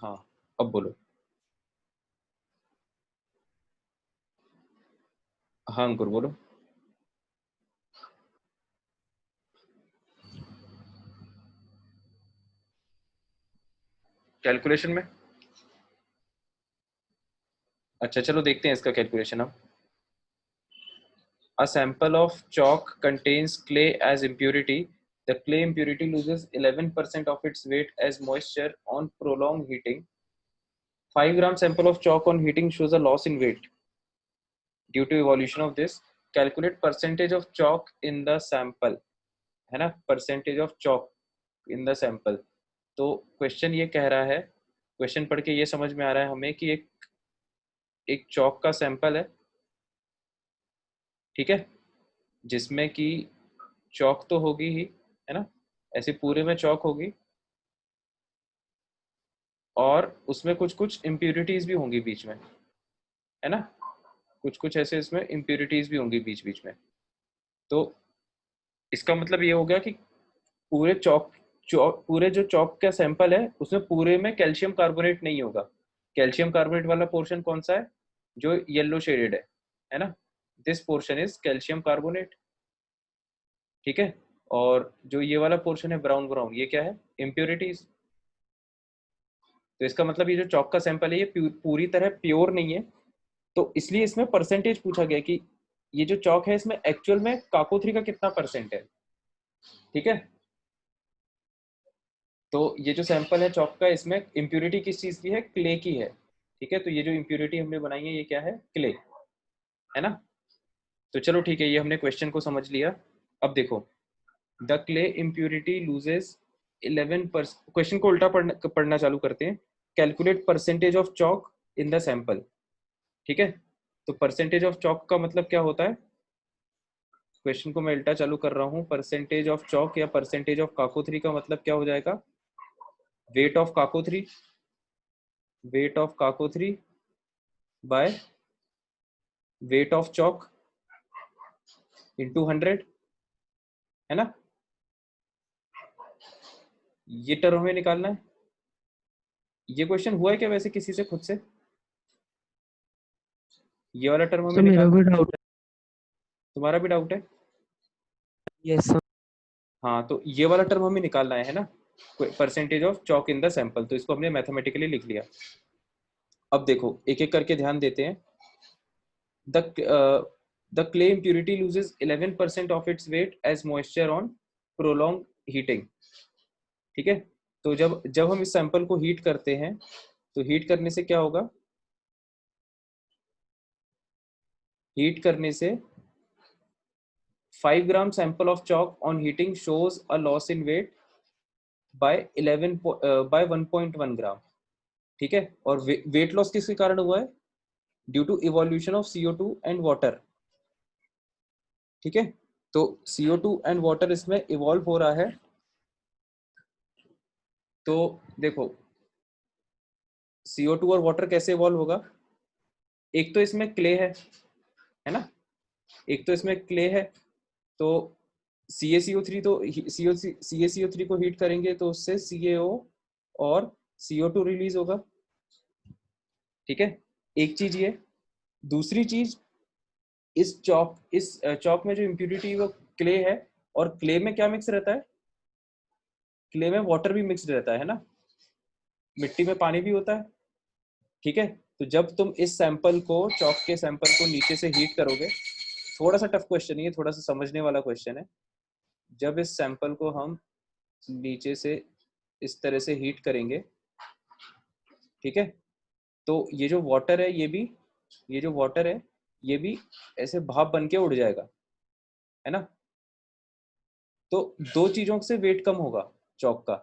हाँ, अब बोलो। हाँ अंकुर बोलो। कैलकुलेशन में? अच्छा चलो देखते हैं इसका कैलकुलेशन अब। A sample of chalk contains clay as impurity. The clay impurity loses 11% of its weight as moisture on prolonged heating. 5 gram sample of chalk on heating shows a loss in weight due to evolution of this. Calculate percentage of chalk in the sample, है ना, percentage of chalk in the sample. तो question ये कह रहा है, question पढ़ के ये समझ में आ रहा है हमें कि एक एक चौक का सैंपल है, ठीक है, जिसमें कि चौक तो होगी ही, है ना, ऐसे पूरे में चौक होगी और उसमें कुछ कुछ इम्प्यूरिटीज भी होंगी बीच में, है ना, कुछ कुछ ऐसे इसमें इम्प्यूरिटीज भी होंगी बीच बीच में। तो इसका मतलब ये हो गया कि पूरे चौक चौक पूरे जो चौक का सैंपल है उसमें पूरे में कैल्शियम कार्बोनेट नहीं होगा। कैल्शियम कार्बोनेट वाला पोर्शन कौन सा है, जो येलो शेडेड है ना, this portion is calcium carbonate, ठीक है। और जो ये वाला पोर्शन है ब्राउन ब्राउन, ये क्या है, इम्प्योरिटीज। तो इसका मतलब ये जो चौक का सैंपल है ये पूरी तरह प्योर नहीं है, तो इसलिए इसमें परसेंटेज पूछा गया कि ये जो चौक है इसमें एक्चुअल में काको 3 का कितना परसेंट है, ठीक है। तो ये जो सैंपल है चौक का, इसमें इम्प्योरिटी किस चीज की है, क्ले की है, ठीक है। तो ये जो इम्प्योरिटी हमने बनाई है ये क्या है, क्ले, है ना। तो चलो ठीक है, ये हमने क्वेश्चन को समझ लिया। अब देखो, the clay impurity loses 11%। Question को उल्टा पढ़ना चालू करते हैं। Calculate percentage of chalk in the sample, ठीक है। तो परसेंटेज ऑफ चौक का मतलब क्या होता है, क्वेश्चन को मैं उल्टा चालू कर रहा हूँ। परसेंटेज ऑफ चौक या परसेंटेज ऑफ काको 3 का मतलब क्या हो जाएगा, wait of Kako 3, wait of Kako 3 by weight of Chowk into 100, है ना। ये टर्म हमें निकालना है। ये क्वेश्चन हुआ है क्या वैसे किसी से खुद से, ये वाला टर्म हमें सर मेरा निकालना भी है। डाउट तुम्हारा भी डाउट है? है। Yes sir. हाँ तो ये वाला टर्म हमें निकालना है ना, percentage of chalk in the sample. तो इसको हमने मैथमेटिकली लिख लिया। अब देखो एक एक करके ध्यान देते हैं। The clay impurity loses 11% of its weight as moisture on prolonged heating, ठीक है। तो जब जब हम इस सैंपल को हीट करते हैं तो हीट करने से क्या होगा, हीट करने से 5 gram sample of chalk on heating shows a loss in weight by 11 by 1.1 gram, ठीक है। और वेट लॉस किसके कारण हुआ है, due to evolution of CO2 and water, ठीक है। तो CO2 एंड वाटर इसमें इवॉल्व हो रहा है। तो देखो CO2 और वाटर कैसे इवॉल्व होगा, एक तो इसमें क्ले है ना, एक तो इसमें क्ले है। तो CaCO3 तो CaCO3 को हीट करेंगे तो उससे CaO और CO2 रिलीज होगा, ठीक है। एक चीज ये, दूसरी चीज, इस चौक में जो इम्प्यूरिटी वो क्ले है, और क्ले में क्या मिक्स रहता है, क्ले में वाटर भी मिक्स रहता है ना, मिट्टी में पानी भी होता है, ठीक है। तो जब तुम इस सैंपल को, चौक के सैंपल को नीचे से हीट करोगे, थोड़ा सा टफ क्वेश्चन है ये, थोड़ा सा समझने वाला क्वेश्चन है। जब इस सैंपल को हम नीचे से इस तरह से हीट करेंगे, ठीक है, तो ये जो वाटर है ये भी, ये जो वाटर है ये भी ऐसे भाप बन के उड़ जाएगा, है ना। तो दो चीजों से वेट कम होगा चौक का।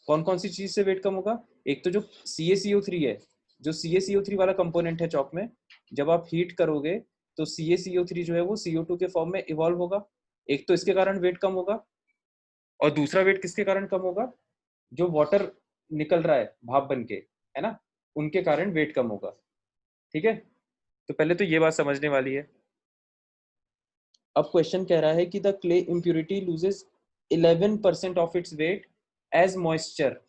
कौन कौन सी चीज से वेट कम होगा, एक तो जो CaCO3 है, जो CaCO3 वाला कंपोनेंट है चौक में, जब आप हीट करोगे तो CaCO3 जो है वो CO2 के फॉर्म में इवॉल्व होगा, एक तो इसके कारण वेट कम होगा, और दूसरा वेट किसके कारण कम होगा, जो वाटर निकल रहा है भाप बन के, है ना, उनके कारण वेट कम होगा, ठीक है। तो पहले तो ये बात समझने वाली है। अब क्वेश्चन कह रहा है कि the clay impurity loses 11% of its weight as moisture,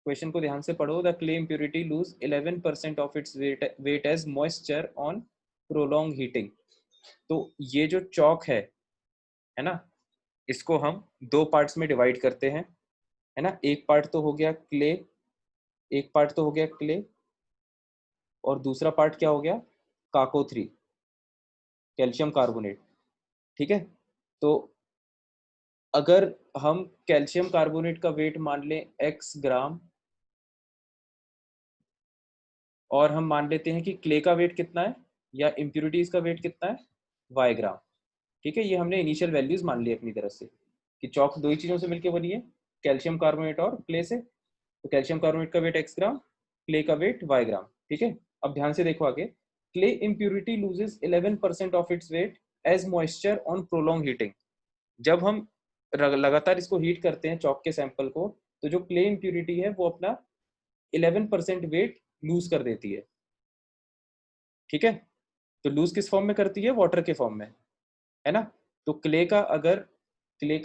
question को ध्यान से पढ़ो। The clay impurity lose 11% of its weight as moisture on prolong heating. तो ये जो चौक है ना, इसको हम दो पार्ट्स में डिवाइड करते हैं, है ना। एक पार्ट तो हो गया क्ले, एक पार्ट तो हो गया क्ले, और दूसरा पार्ट क्या हो गया, काको 3, कैल्शियम कार्बोनेट। ठीक है, तो अगर हम कैल्शियम कार्बोनेट का वेट मान लें x ग्राम, और हम मान लेते हैं कि क्ले का वेट कितना है या इम्प्यूरिटीज का वेट कितना है, y ग्राम। ठीक है, ये हमने इनिशियल वैल्यूज मान ली अपनी तरफ से कि चौक दो ही चीजों से मिलकर बनी है, कैल्शियम कार्बोनेट और क्ले से। तो कैल्शियम कार्बोनेट का वेट x ग्राम, क्ले का वेट y ग्राम। ठीक है, अब ध्यान से देखो आगे। Clay impurity loses 11% of its weight as moisture on prolong heating. जब हम लगातार इसको हीट करते हैं चौक के सैंपल को, तो जो क्ले इम्प्यूरिटी है वो अपना 11% वेट लूज कर देती है। ठीक है, तो लूज किस फॉर्म में करती है, वाटर के फॉर्म में, है ना। तो क्ले का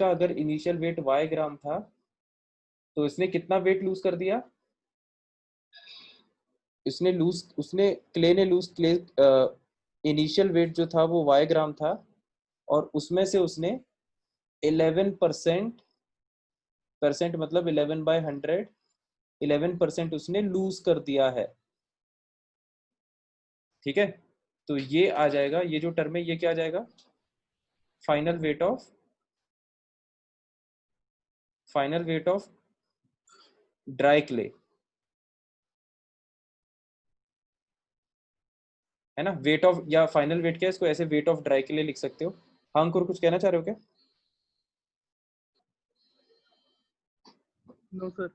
अगर इनिशियल वेट y ग्राम था, तो इसने कितना वेट लूज कर दिया, उसने क्ले ने लूज क्ले इनिशियल वेट जो था वो y ग्राम था, और उसमें से उसने 11% मतलब 11/100, 11% उसने लूज कर दिया है। ठीक है, तो ये आ जाएगा, ये जो टर्म है ये क्या आ जाएगा, final weight of dry clay, है ना। वेट ऑफ या फाइनल वेट क्या है, इसको ऐसे वेट ऑफ ड्राई क्ले लिख सकते हो। हाँ अंकुर, कुछ कहना चाह रहे हो क्या? No sir.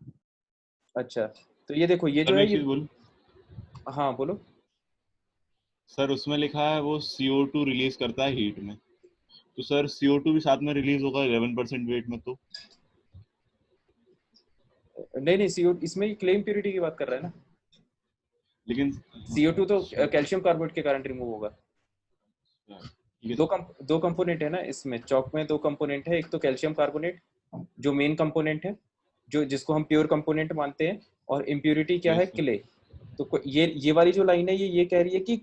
अच्छा, तो ये देखो, ये सर जो मैं है एक ये, चीज बोलूं? हाँ बोलो। सर उसमें लिखा है वो CO2 रिलीज करता है हीट में, तो सर CO2 भी साथ में रिलीज होगा 11% वेट में, तो नहीं नहीं, CO इसमें क्ले इम्प्योरिटी की बात कर रहा है ना। लेकिन CO2 तो अच्छा, कैल्शियम कार्बोनेट के कारण रिमूव होगा। ठीक है दो सर। दो कंपोनेंट है ना इसमें, चौक में दो कंपोनेंट है। एक तो कैल्शियम कार्बोनेट जो मेन कंपोनेंट है, जो जिसको हम प्योर कंपोनेंट मानते हैं, और इम्प्योरिटी क्या है, यस सर। क्ले। तो ये वाली जो लाइन है ये कह रही है कि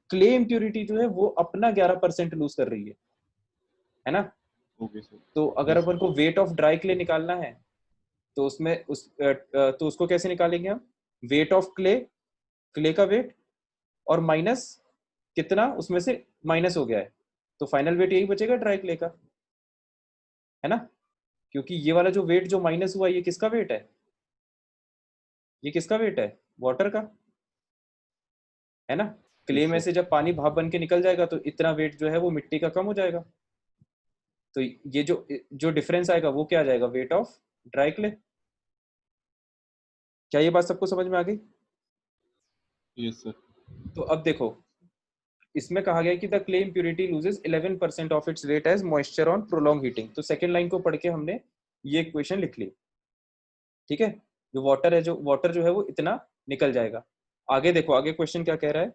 क्ले इम्प्योरिटी जो है वो अपना 11% लूज कर रही है ना। Okay sir. तो अगर यस अपन सर। को वेट ऑफ ड्राई क्ले निकालना है, तो तो उसको कैसे निकालेंगे हम, वेट ऑफ क्ले का वेट, और माइनस कितना उसमें से माइनस हो गया है, तो फाइनल वेट यही बचेगा ड्राई क्ले का, है ना। क्योंकि ये वाला जो वेट जो माइनस हुआ, ये किसका वेट है, ये किसका वेट है, वाटर का, है ना। क्ले यस में सर। से जब पानी भाप बन के निकल जाएगा, तो इतना वेट जो है वो मिट्टी का कम हो जाएगा। तो ये जो जो डिफरेंस आएगा वो क्या आ जाएगा, वेट ऑफ ड्राई क्ले। क्या ये बात सबको समझ में आ गई? Yes sir. तो अब देखो, इसमें कहा गया है कि the clay impurity loses 11% of its weight as moisture on prolong heating. तो सेकंड लाइन को पढ़ के हमने ये इक्वेशन लिख ली। ठीक है, जो वाटर जो है वो इतना निकल जाएगा। आगे देखो, आगे क्वेश्चन क्या कह रहा है।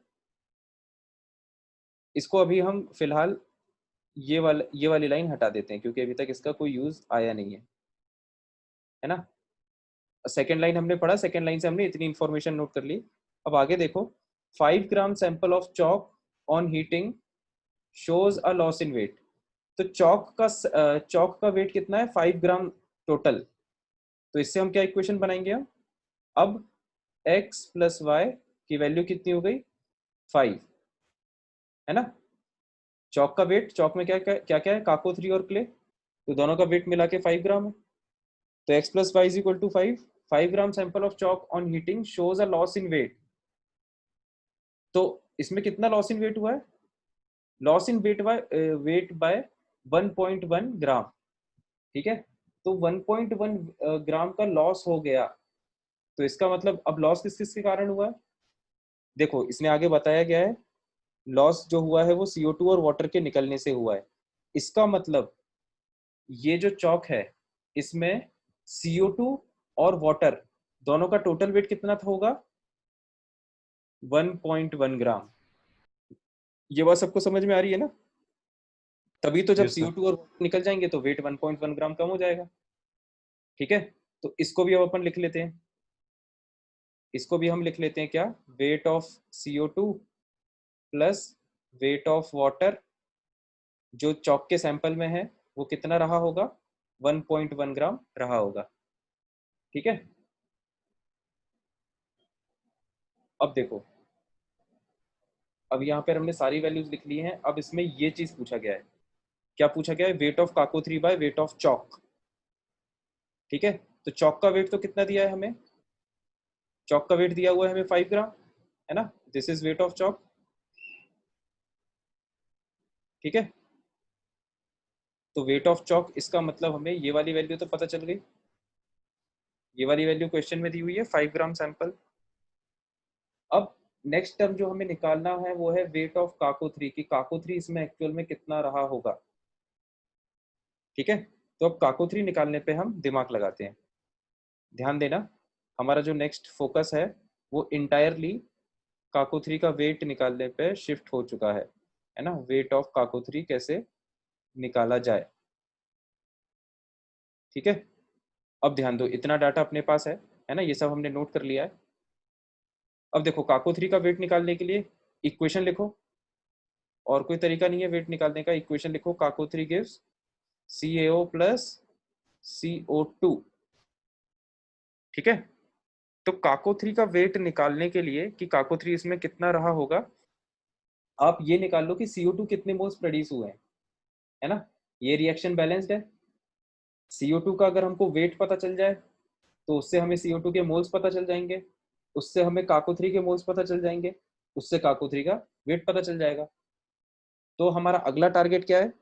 इसको अभी हम फिलहाल ये वाली लाइन हटा देते हैं, क्योंकि अभी तक इसका कोई यूज आया नहीं है ना। सेकेंड लाइन हमने पढ़ा, सेकेंड लाइन से हमने इतनी इंफॉर्मेशन नोट कर ली। अब आगे देखो, 5 gram sample of chalk on heating shows a loss in weight. तो चौक का वेट कितना है, 5 ग्राम टोटल। तो इससे हम क्या इक्वेशन बनाएंगे हम, अब x प्लस वाई की वैल्यू कितनी हो गई, 5, है ना। चौक का वेट, चौक में क्या क्या क्या है, काको 3 और क्ले, तो दोनों का वेट मिला के 5 ग्राम है। तो x plus y is equal to 5 gram sample of chalk on heating shows a loss in weight. तो इसमें कितना लॉस इन वेट हुआ है, loss in weight by 1.1 gram. ठीक है, तो 1.1 ग्राम का लॉस हो गया। तो इसका मतलब अब लॉस किस किस के कारण हुआ है, देखो इसने आगे बताया गया है, लॉस जो हुआ है वो CO2 और वाटर के निकलने से हुआ है। इसका मतलब ये जो चौक है, इसमें CO2 और वाटर दोनों का टोटल वेट कितना था होगा, 1.1 ग्राम। ये बात सबको समझ में आ रही है ना। तभी तो जब यस सर। CO2 और वाटर निकल जाएंगे तो वेट 1.1 ग्राम कम हो जाएगा। ठीक है, तो इसको भी अब अपन लिख लेते हैं, इसको भी हम लिख लेते हैं क्या, weight of CO2 plus weight of water जो चौक के सैंपल में है वो कितना रहा होगा, 1.1 ग्राम रहा होगा। ठीक है, अब देखो, अब यहाँ पर हमने सारी वैल्यूज लिख ली हैं। अब इसमें ये चीज पूछा गया है, क्या पूछा गया है, weight of Kako 3 by weight of chalk. ठीक है, तो चौक का वेट तो कितना दिया है हमें, चौक का वेट दिया हुआ है हमें 5 ग्राम, है ना, this is wait of chalk. ठीक है, तो वेट ऑफ चौक, इसका मतलब हमें ये वाली वैल्यू तो पता चल गई, ये वाली वैल्यू क्वेश्चन में दी हुई है 5 ग्राम सैंपल। अब नेक्स्ट टर्म जो हमें निकालना है वो है वेट ऑफ काको 3 की काको 3 इसमें एक्चुअल में कितना रहा होगा। ठीक है, तो अब काको 3 निकालने पे हम दिमाग लगाते हैं। ध्यान देना, हमारा जो नेक्स्ट फोकस है वो इंटायरली काको 3 का वेट निकालने पे शिफ्ट हो चुका है ना, वेट ऑफ काको 3 कैसे निकाला जाए। ठीक है, अब ध्यान दो, इतना डाटा अपने पास है ना, ये सब हमने नोट कर लिया है। अब देखो काको 3 का वेट निकालने के लिए इक्वेशन लिखो, और कोई तरीका नहीं है वेट निकालने का, इक्वेशन लिखो, काको 3 गिव्स CaO प्लस CO2। ठीक है, तो काको 3 का वेट निकालने के लिए कि काको 3 इसमें कितना रहा होगा, आप ये निकाल लो कि CO2 कितने मोल्स प्रोड्यूस हुए हैं, है ना, ये रिएक्शन बैलेंस्ड है। CO2 का अगर हमको वेट पता चल जाए तो उससे हमें CO2 के मोल्स पता चल जाएंगे, उससे हमें काको 3 के मोल्स पता चल जाएंगे, उससे काको 3 का वेट पता चल जाएगा। तो हमारा अगला टारगेट क्या है,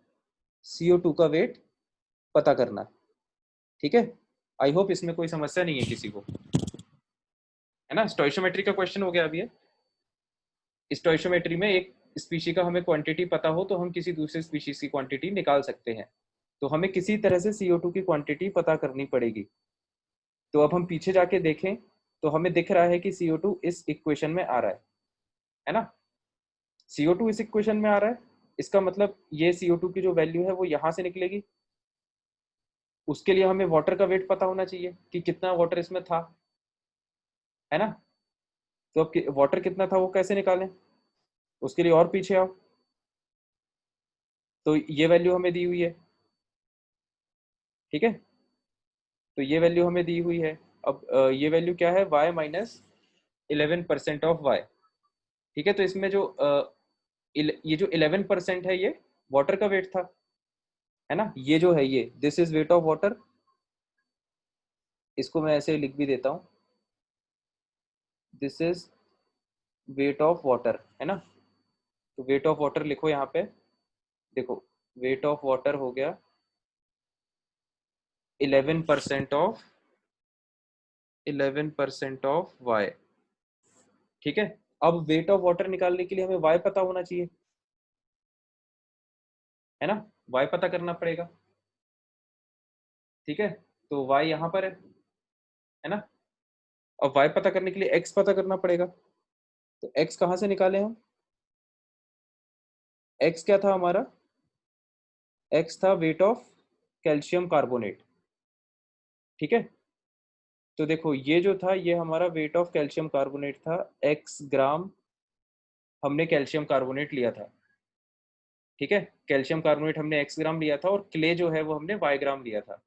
CO2 का वेट पता करना। ठीक है, आई होप इसमें कोई समस्या नहीं है किसी को, है ना, स्टोइशियोमेट्री का क्वेश्चन हो गया अभी है। स्टोइशियोमेट्री में एक स्पीशी का हमें क्वांटिटी पता हो तो हम किसी दूसरे स्पीशीज की क्वांटिटी निकाल सकते हैं, तो हमें किसी तरह से CO2 की क्वांटिटी पता करनी पड़ेगी। तो अब हम पीछे जाके देखें तो हमें दिख रहा है कि CO2 इस इक्वेशन में आ रहा है ना, CO2 इस इक्वेशन में आ रहा है, इसका मतलब ये CO2 की जो वैल्यू है वो यहाँ से निकलेगी। उसके लिए हमें वाटर का वेट पता होना चाहिए कि कितना वाटर इसमें था, है ना, तो अब वाटर कितना था वो कैसे निकालें, उसके लिए और पीछे आओ, तो ये वैल्यू हमें दी हुई है। ठीक है, तो ये वैल्यू हमें दी हुई है। अब ये वैल्यू क्या है, y माइनस 11% ऑफ y। ठीक है, तो इसमें जो ये जो 11% है ये वाटर का वेट था, है ना, ये जो है ये this is weight of water, इसको मैं ऐसे लिख भी देता हूँ, this is weight of water, है ना, तो वेट ऑफ वाटर लिखो यहाँ पे, देखो वेट ऑफ वाटर हो गया 11% ऑफ y। ठीक है, अब वेट ऑफ वाटर निकालने के लिए हमें y पता होना चाहिए, है ना, y पता करना पड़ेगा। ठीक है, तो y यहाँ पर है ना, अब y पता करने के लिए x पता करना पड़ेगा, तो x कहाँ से निकाले हम, x क्या था हमारा, x था वेट ऑफ कैल्शियम कार्बोनेट। ठीक है, तो देखो ये जो था ये हमारा वेट ऑफ कैल्शियम कार्बोनेट था, x ग्राम हमने कैल्शियम कार्बोनेट लिया था। ठीक है, कैल्शियम कार्बोनेट हमने x ग्राम लिया था और क्ले जो है वो हमने y ग्राम लिया था।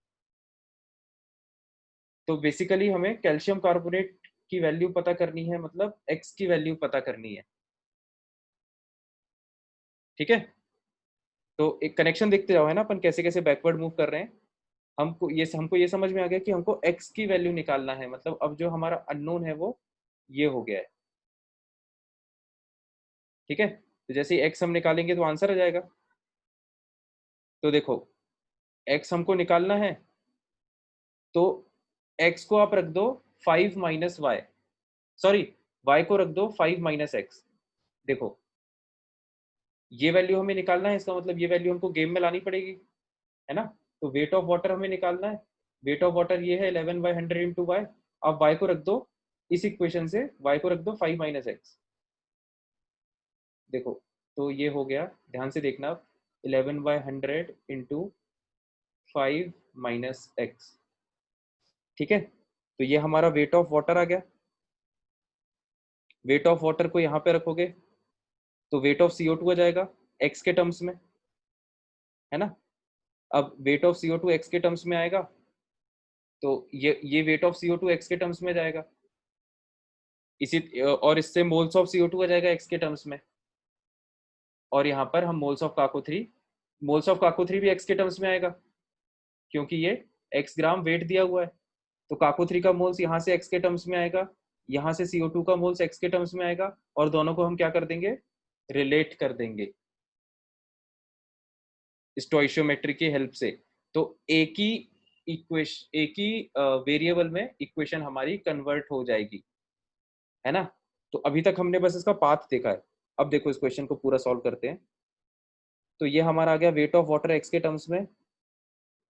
तो बेसिकली हमें कैल्शियम कार्बोनेट की वैल्यू पता करनी है, मतलब x की वैल्यू पता करनी है। ठीक है, तो एक कनेक्शन देखते जाओ, है ना, अपन कैसे कैसे बैकवर्ड मूव कर रहे हैं। हमको ये समझ में आ गया कि हमको x की वैल्यू निकालना है, मतलब अब जो हमारा अननोन है वो ये हो गया है। ठीक है, तो जैसे ही x हम निकालेंगे तो आंसर आ जाएगा। तो देखो x हमको निकालना है, तो x को आप रख दो 5 माइनस वाई, सॉरी y को रख दो 5 माइनस एक्स। देखो ये वैल्यू हमें निकालना है, इसका मतलब ये वैल्यू हमको गेम में लानी पड़ेगी, है ना, तो वेट ऑफ वाटर हमें निकालना है, वेट ऑफ वाटर ये है 11/100 इंटू वाई। अब y को रख दो इस इक्वेशन से, y को रख दो 5 माइनस एक्स। देखो तो ये हो गया, ध्यान से देखना, 11/100 इंटू 5 माइनस एक्स। ठीक है, तो ये हमारा वेट ऑफ वाटर आ गया। वेट ऑफ वाटर को यहाँ पे रखोगे तो वेट ऑफ CO2 आ जाएगा एक्स के टर्म्स में, है ना। अब वेट ऑफ CO2 एक्स के टर्म्स में आएगा तो ये वेट ऑफ CO2 एक्स के टर्म्स में जाएगा, इसी और इससे मोल्स ऑफ CO2 आ जाएगा एक्स के टर्म्स में, और यहाँ पर हम मोल्स ऑफ काको 3 भी एक्स के टर्म्स में आएगा क्योंकि ये एक्स ग्राम वेट दिया हुआ है। तो काको 3 का मोल्स यहाँ से एक्स के टर्म्स में आएगा, यहाँ से CO2 का मोल्स एक्स के टर्म्स में आएगा, और दोनों को हम क्या कर देंगे, रिलेट कर देंगे स्टोइशियोमेट्री की हेल्प से। तो एक ही वेरिएबल में इक्वेशन हमारी कन्वर्ट हो जाएगी, है ना। तो अभी तक हमने बस इसका पाथ देखा है, अब देखो इस क्वेश्चन को पूरा सॉल्व करते हैं। तो ये हमारा आ गया वेट ऑफ वाटर एक्स के टर्म्स में,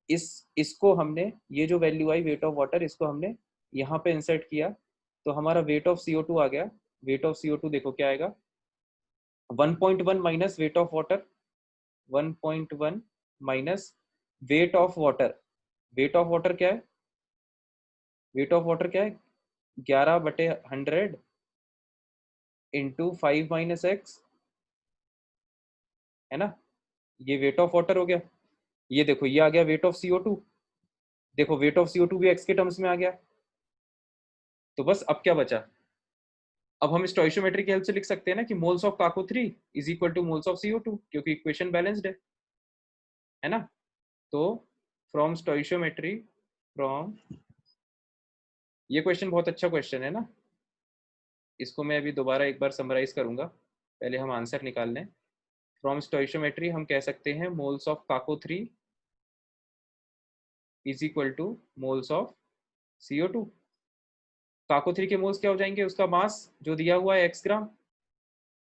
इसको हमने, ये जो value I weight of water, इसको हमने यहाँ पे इंसर्ट किया तो हमारा वेट ऑफ CO2 आ गया। वेट ऑफ CO2 देखो क्या आएगा, 1.1 minus weight of water, 1.1 minus weight of water. Weight of water क्या है, वेट ऑफ वाटर क्या है, 11/100 इंटू 5 माइनस एक्स, है ना। ये वेट ऑफ वाटर हो गया। ये देखो ये आ गया वेट ऑफ CO2, देखो वेट ऑफ CO2 भी एक्स के टर्म्स में आ गया। तो बस अब क्या बचा, अब हम स्टोइशियोमेट्री की हेल्प से लिख सकते हैं ना कि moles of Kako 3 is equal two moles of CO2, क्योंकि इक्वेशन बैलेंस्ड है ना। तो फ्रॉम स्टोइशियोमेट्री, फ्रॉम, ये क्वेश्चन बहुत अच्छा क्वेश्चन है ना, इसको मैं अभी दोबारा एक बार समराइज करूंगा, पहले हम आंसर निकाल लें। फ्रॉम स्टोइशियोमेट्री हम कह सकते हैं moles of Kako 3 is equal two moles of CO2। काको 3 के मोल्स क्या हो जाएंगे, उसका मास जो दिया हुआ है एक्स ग्राम,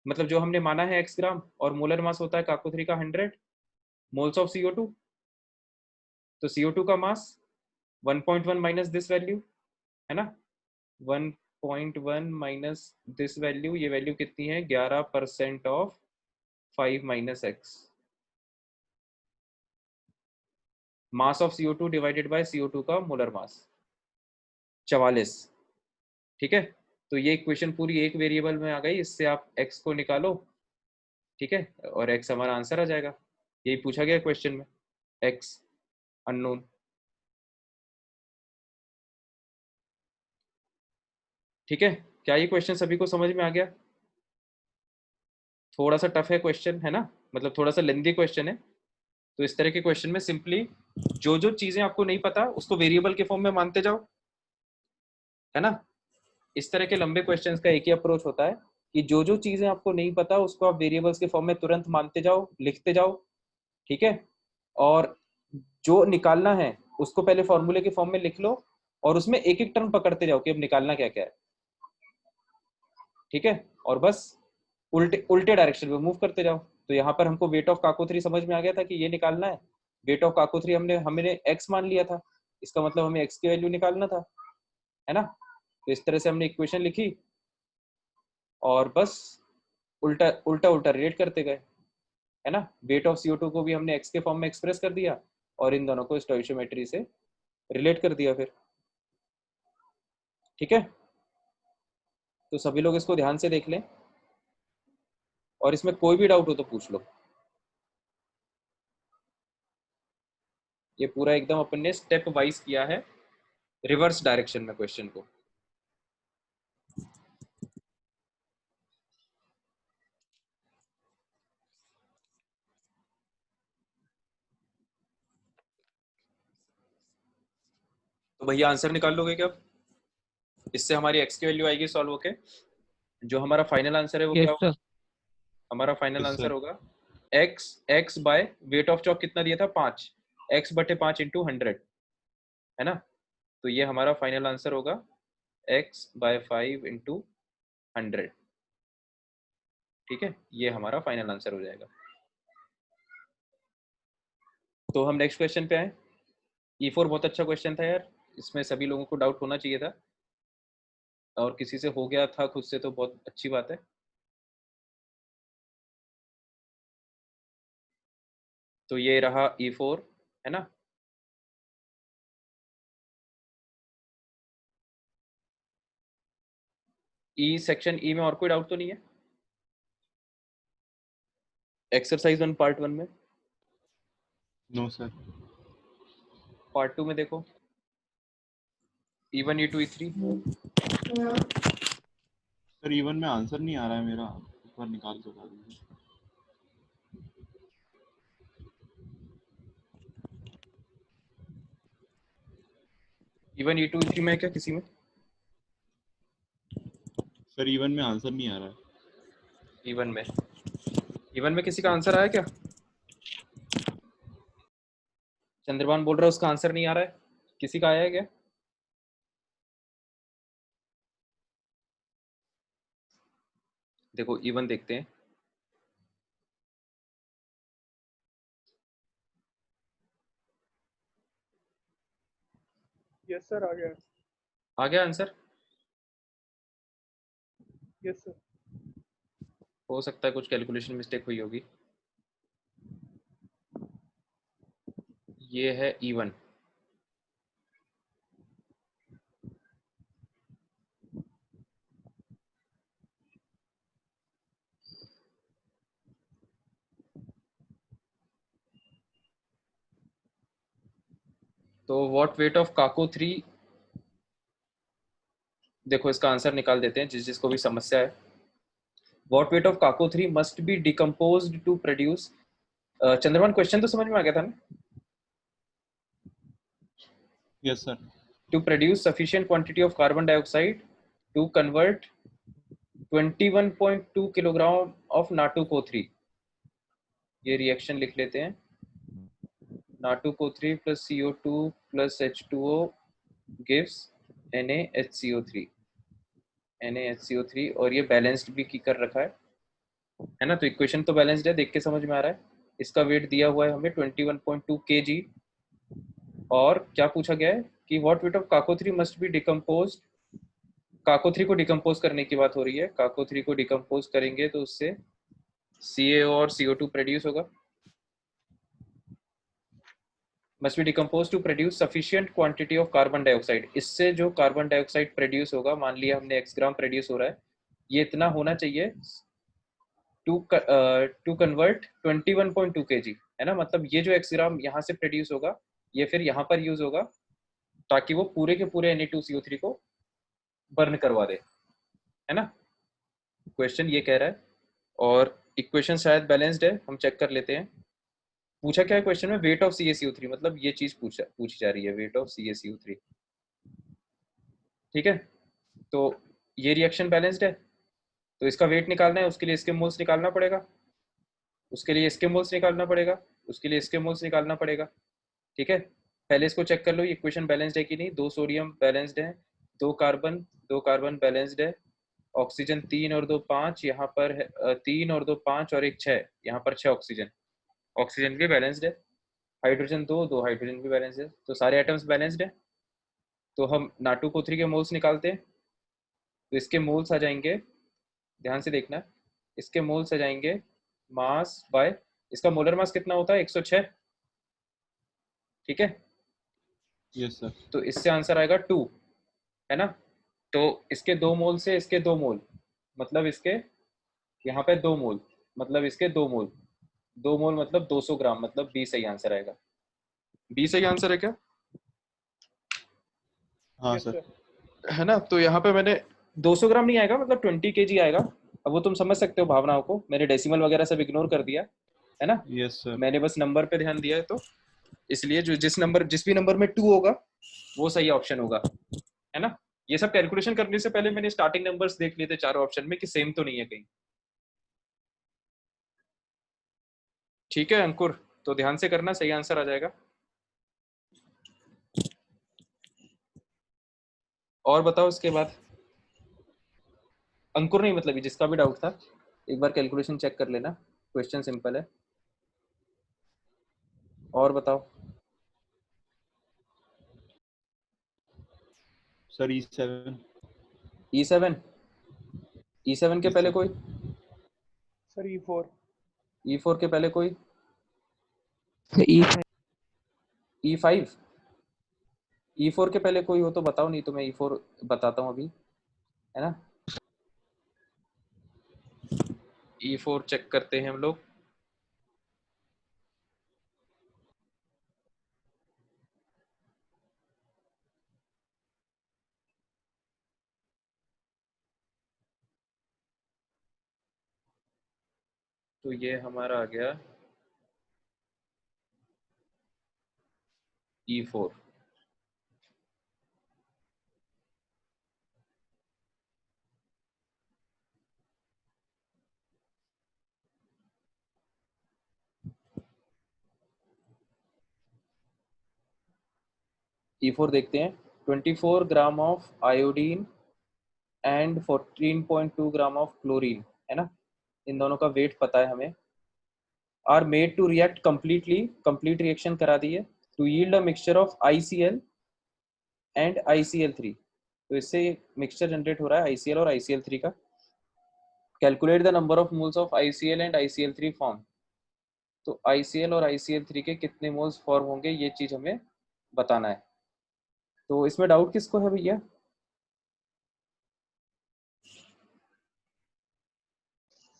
मतलब जो हमने माना है एक्स ग्राम, और मोलर मास होता है काको 3 का 100 मोल्स ऑफ CO2। तो CO2 का मास 1.1 माइनस दिस वैल्यू, है ना, 1.1 माइनस दिस वैल्यू, ये वैल्यू कितनी है, 11% of 5 minus x, mass of CO2 divided by CO2 का मोलर मास 44। ठीक है, तो ये इक्वेशन पूरी एक वेरिएबल में आ गई, इससे आप x को निकालो, ठीक है, और x हमारा आंसर आ जाएगा। यही पूछा गया क्वेश्चन में, x अननोन। ठीक है, क्या ये क्वेश्चन सभी को समझ में आ गया। थोड़ा सा टफ है क्वेश्चन, है ना, मतलब थोड़ा सा लेंदी क्वेश्चन है। तो इस तरह के क्वेश्चन में सिंपली जो जो चीजें आपको नहीं पता उसको वेरिएबल के फॉर्म में मानते जाओ, है ना। इस तरह के लंबे क्वेश्चंस का एक ही अप्रोच होता है कि जो जो चीजें आपको नहीं पता उसको आप वेरिएबल्स के फॉर्म में तुरंत मानते जाओ, लिखते जाओ, ठीक है। और जो निकालना है उसको पहले फॉर्मूले के फॉर्म में लिख लो, और उसमें एक एक टर्म पकड़ते जाओ कि अब निकालना क्या क्या है, ठीक है। और बस उल्टे उल्टे डायरेक्शन में मूव करते जाओ। तो यहाँ पर हमको वेट ऑफ काको 3 समझ में आ गया था कि ये निकालना है। वेट ऑफ काको 3 हमने एक्स मान लिया था, इसका मतलब हमें एक्स की वैल्यू निकालना था, है ना। तो इस तरह से हमने इक्वेशन लिखी और बस उल्टा उल्टा उल्टा रिलेट करते गए, है ना। वेट ऑफ CO2 को भी हमने एक्स के फॉर्म में एक्सप्रेस कर दिया और इन दोनों को स्टोइशियोमेट्री से रिलेट कर दिया फिर, ठीक है। तो सभी लोग इसको ध्यान से देख लें, और इसमें कोई भी डाउट हो तो पूछ लो। ये पूरा एकदम अपन ने स्टेप वाइज किया है, रिवर्स डायरेक्शन में क्वेश्चन को। तो भैया आंसर निकाल लोगे क्या, इससे हमारी एक्स की वैल्यू आएगी सॉल्व होके। जो हमारा फाइनल आंसर है वो क्या यस होगा, सर। हमारा फाइनल Yes, आंसर sir. होगा x bye weight of chalk कितना दिया था, 5, x/5 इंटू 100, है ना। तो ये हमारा फाइनल आंसर होगा x/5 इंटू 100, ठीक है। ये हमारा फाइनल आंसर हो जाएगा। तो हम नेक्स्ट क्वेश्चन पे आए। E4 बहुत अच्छा क्वेश्चन था यार, इसमें सभी लोगों को डाउट होना चाहिए था, और किसी से हो गया था खुद से तो बहुत अच्छी बात है। तो ये रहा E4, है ना। ई सेक्शन ई में और कोई डाउट तो नहीं है? एक्सरसाइज 1 पार्ट 1 में? No sir. पार्ट 2 में देखो, E1 E2 E3। Sir even में आंसर नहीं आ रहा है मेरा, एक बार निकाल के बता दीजिए। E1 E2 E3 में है क्या किसी में? सर इवन में आंसर नहीं आ रहा है। E1 में किसी का आंसर आया क्या? चंद्रभान बोल रहा है उसका आंसर नहीं आ रहा है, किसी का आया है क्या? देखो E1 देखते हैं। यस सर, आ गया। आ गया आंसर? Yes sir. हो सकता है कुछ कैलकुलेशन मिस्टेक हुई होगी। ये है E1। तो व्हाट वेट ऑफ काको 3, देखो इसका आंसर निकाल देते हैं जिस जिसको भी समस्या है। What weight of Kako 3 must be decomposed to produce, Chandrabhan question तो समझ में आ गया था ना? Yes sir. To produce sufficient quantity of carbon dioxide to convert 21.2 kilogram of Na2CO3, ये रिएक्शन लिख लेते हैं। Na2CO3 plus CO2 plus H2O gives NaHCO3, NaHCO3, और ये बैलेंस्ड भी की कर रखा है ना? तो इक्वेशन तो बैलेंस्ड है, देख के समझ में आ रहा है। इसका वेट दिया हुआ है हमें 21.2 kg, और क्या पूछा गया है कि what weight of Kako 3 must be decomposed. CaCO 3 को डिकम्पोज करने की बात हो रही है। काको 3 को डिकम्पोज करेंगे तो उससे CaO और CO2 प्रोड्यूस होगा। Must be decompose to produce sufficient quantity of carbon dioxide. इससे जो कार्बन डाइऑक्साइड प्रोड्यूस होगा, मान लिया हमने x ग्राम प्रोड्यूस हो रहा है, ये इतना होना चाहिए टू कन्वर्ट 21.2 kg, है ना? मतलब ये जो x ग्राम यहाँ से प्रोड्यूस होगा, ये फिर यहाँ पर यूज होगा ताकि वो पूरे के पूरे Na2CO3 को बर्न करवा दे, है ना? क्वेश्चन ये कह रहा है, और इक्वेशन शायद बैलेंस्ड है, हम चेक कर लेते हैं। पूछा क्या है क्वेश्चन में? वेट ऑफ CaCO3, मतलब ये चीज पूछी जा रही है, वेट ऑफ CaCO3। ठीक है, तो ये रिएक्शन बैलेंस्ड है, तो इसका वेट निकालना है, उसके लिए इसके मोल्स निकालना पड़ेगा, उसके लिए इसके मोल्स निकालना पड़ेगा, उसके लिए इसके मोल्स निकालना पड़ेगा। ठीक है, पहले इसको चेक कर लो, ये इक्वेशन बैलेंस्ड है कि नहीं। 2 सोडियम बैलेंस्ड है, 2 कार्बन बैलेंस्ड है, ऑक्सीजन 3 और 2 5, यहाँ पर है 3 और 2 5 और 1 6, यहाँ पर 6 ऑक्सीजन, ऑक्सीजन भी बैलेंस्ड है। हाइड्रोजन 2 हाइड्रोजन भी बैलेंस्ड है, तो सारे एटम्स बैलेंस्ड है। तो हम Na2CO3 के मोल्स निकालते हैं, तो इसके मोल्स आ जाएंगे, ध्यान से देखना, इसके मोल्स आ जाएंगे मास बाय, इसका मोलर मास कितना होता है? 106। ठीक है, यस सर। तो इससे आंसर आएगा 2, है ना? तो इसके 2 मोल से इसके 2 मोल, मतलब इसके यहाँ पे 2 मोल, मतलब इसके 2 मोल, 2 मोल मतलब 200 ग्राम, मतलब बी सही आंसर आएगा। बी सही आंसर है क्या? हाँ यस सर। सर। है ना? तो यहाँ पे मैंने 200 ग्राम नहीं आएगा, मतलब 20 kg आएगा। अब वो तुम समझ सकते हो भावनाओं को, मैंने डेसिमल वगैरह सब इग्नोर कर दिया, है ना? Yes sir. मैंने बस नंबर पे ध्यान दिया है, तो इसलिए जो जिस भी नंबर में 2 होगा वो सही ऑप्शन होगा, है ना? ये सब कैलकुलेशन करने से पहले मैंने स्टार्टिंग नंबर्स देख लिए थे चारों ऑप्शन में कि सेम तो नहीं है कहीं। ठीक है अंकुर, तो ध्यान से करना, सही आंसर आ जाएगा। और बताओ इसके बाद। अंकुर नहीं, मतलब जिसका भी डाउट था, एक बार कैलकुलेशन चेक कर लेना, क्वेश्चन सिंपल है। और बताओ। Sir E7। E7, E7 के पहले कोई? Sir E4। E4 के पहले कोई? E5 E5, E4 के पहले कोई हो तो बताओ, नहीं तो मैं E4 बताता हूँ अभी, है ना? E4 चेक करते हैं हम लोग। तो ये हमारा आ गया E4। E4 देखते हैं। 24 gram of iodine and 14.2 gram of chlorine, है ना, इन दोनों का वेट पता है हमें। Are made to react completely, complete reaction करा दी है, to yield a mixture of ICl and ICl3। तो इससे मिक्सचर जनरेट हो रहा है ICl और ICl3 का। Calculate the number of moles of ICl and ICl3 form. तो ICl और ICl3 के कितने मोल्स फॉर्म होंगे, ये चीज हमें बताना है। तो इसमें डाउट किसको है भैया?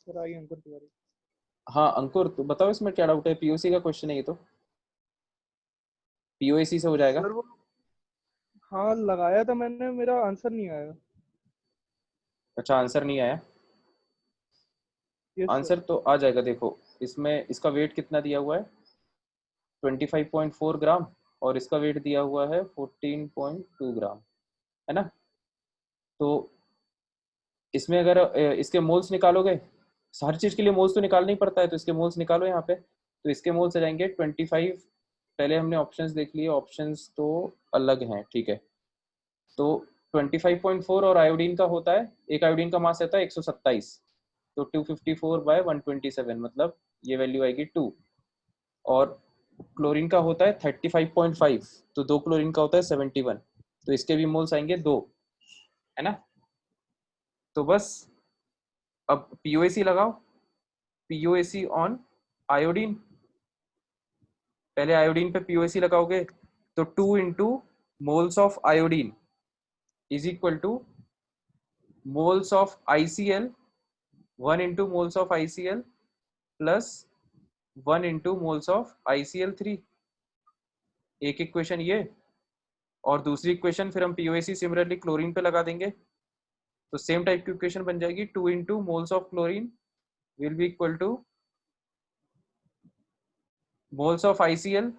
सर आई अंकुर तिवारी। हाँ अंकुर, तो बताओ इसमें क्या डाउट है। POC का क्वेश्चन है ये तो, POAC से हो जाएगा। सर वो हाँ लगाया था मैंने, मेरा आंसर नहीं आया। अच्छा, आंसर नहीं आया। Yes sir. आंसर तो आ जाएगा। देखो इसमें इसका वेट कितना दिया हुआ है, 25.4 ग्राम, और इसका वेट दिया हुआ है 14.2 ग्राम, है ना। तो इसमें अगर इसके मोल्स निकालोगे, हर चीज के लिए मोल्स तो निकालना ही पड़ता है, तो इसके मोल्स निकालो यहाँ पे। तो इसके मोल्स आ जाएंगे 25। पहले हमने ऑप्शंस देख लिए, ऑप्शंस तो अलग हैं, ठीक है। तो 25.4 और आयोडीन का होता है, एक आयोडीन का मास रहता है 127, तो 254/127, मतलब ये वैल्यू आएगी 2। और क्लोरीन का होता है 35.5, तो दो क्लोरीन का होता है 71, तो इसके भी मोल्स आएंगे 2, है ना। तो बस अब POAC लगाओ। POAC on iodine. पहले आयोडीन पे POAC लगाओगे तो 2 into moles of iodine is equal two moles of ICl, 1 into moles of ICl plus 1 into moles of ICl3। एक इक्वेशन ये, और दूसरी इक्वेशन फिर हम POAC सिमिलरली क्लोरीन पे लगा देंगे, तो सेम टाइप की इक्वेशन बन जाएगी। 2 into moles of chlorine will be equal two moles of ICl,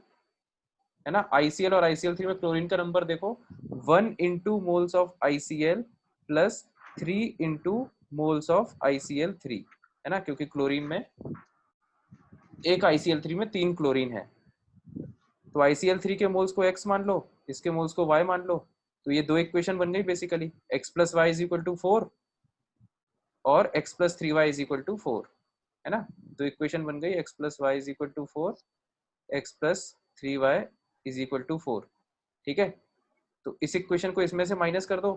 है ना। ICl और ICl3 में क्लोरीन का नंबर देखो, 1 into moles of ICl plus 3 into moles of ICl3, है ना, क्योंकि क्लोरीन में एक ICl3 में 3 क्लोरीन है। तो ICl3 के मोल्स को x मान लो, इसके मोल्स को y मान लो, तो ये दो इक्वेशन बन गई basically, x plus y is equal to 4 और x plus 3y is equal to 4, है ना। दो इक्वेशन बन गई, x plus y is equal to 4, x plus 3y is equal to 4, ठीक है। तो इस इक्वेशन को इसमें से माइनस कर दो,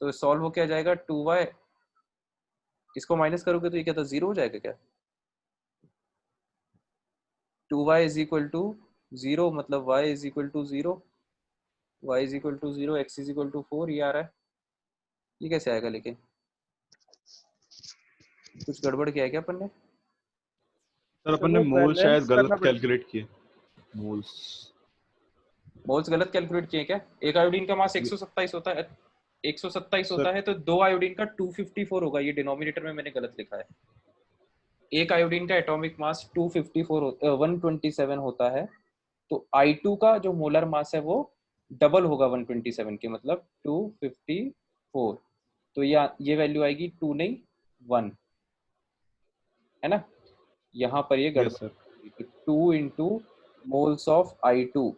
तो सॉल्व हो क्या जाएगा, 2y, इसको माइनस करोगे तो ये क्या था, 0 हो जाएगा क्या। 2y इज इक्वल टू 0, मतलब y is equal to 0, y is equal to 0, x is equal to 4, ये आ रहा है। ये कैसे आएगा, लेकिन कुछ गड़बड़ किया है क्या अपन ने? सर सर अपन ने वो मोल शायद बैलेंस करना गलत पड़ेगा। कैलकुलेट किए। मोल्स मोल्स गलत कैलकुलेट किए क्या? एक आयोडीन का मास 127 होता है, 127 सर होता है, तो दो आयोडीन का 254 होगा। ये डिनोमिनेटर में मैंने गलत लिखा है। एक आयोडीन का एटॉमिक मास 127 होता है, तो I2 का जो मोलर मास है वो डबल होगा 127 के, मतलब 254। तो ये वैल्यू आएगी 2 नहीं 1, है ना। यहाँ पर ये यस गड़बड़, सर। तो 2 इंटू मोल्स ऑफ I2,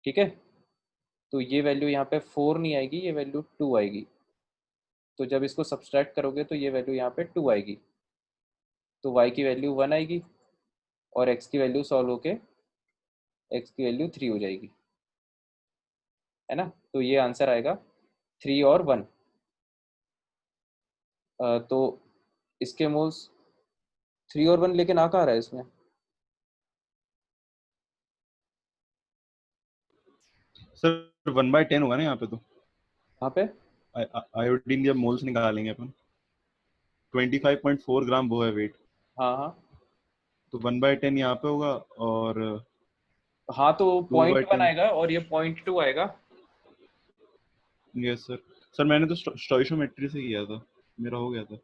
ठीक है। तो ये वैल्यू यहाँ पे 4 नहीं आएगी, ये वैल्यू 2 आएगी। तो जब इसको सब्सट्रैक्ट करोगे तो ये वैल्यू यहाँ पे 2 आएगी, तो y की वैल्यू 1 आएगी, और x की वैल्यू सॉल्व होके x की वैल्यू 3 हो जाएगी, है ना। तो ये आंसर आएगा 3 और 1। तो इसके मोल्स 3 और 1, लेकिन आ कहाँ रहा है इसमें? सर 1/10 होगा ना यहाँ पे तो। कहाँ पे? आयोडीन जब मोल्स निकालेंगे अपन 25.4 ग्राम वो है वेट, हाँ हाँ तो 1/10 यहाँ पे होगा और हाँ, तो 0.1 2/10। आएगा और ये 0.2 आएगा। Yes sir. सर मैंने तो स्टोइशियोमेट्री से किया था, मेरा हो गया था।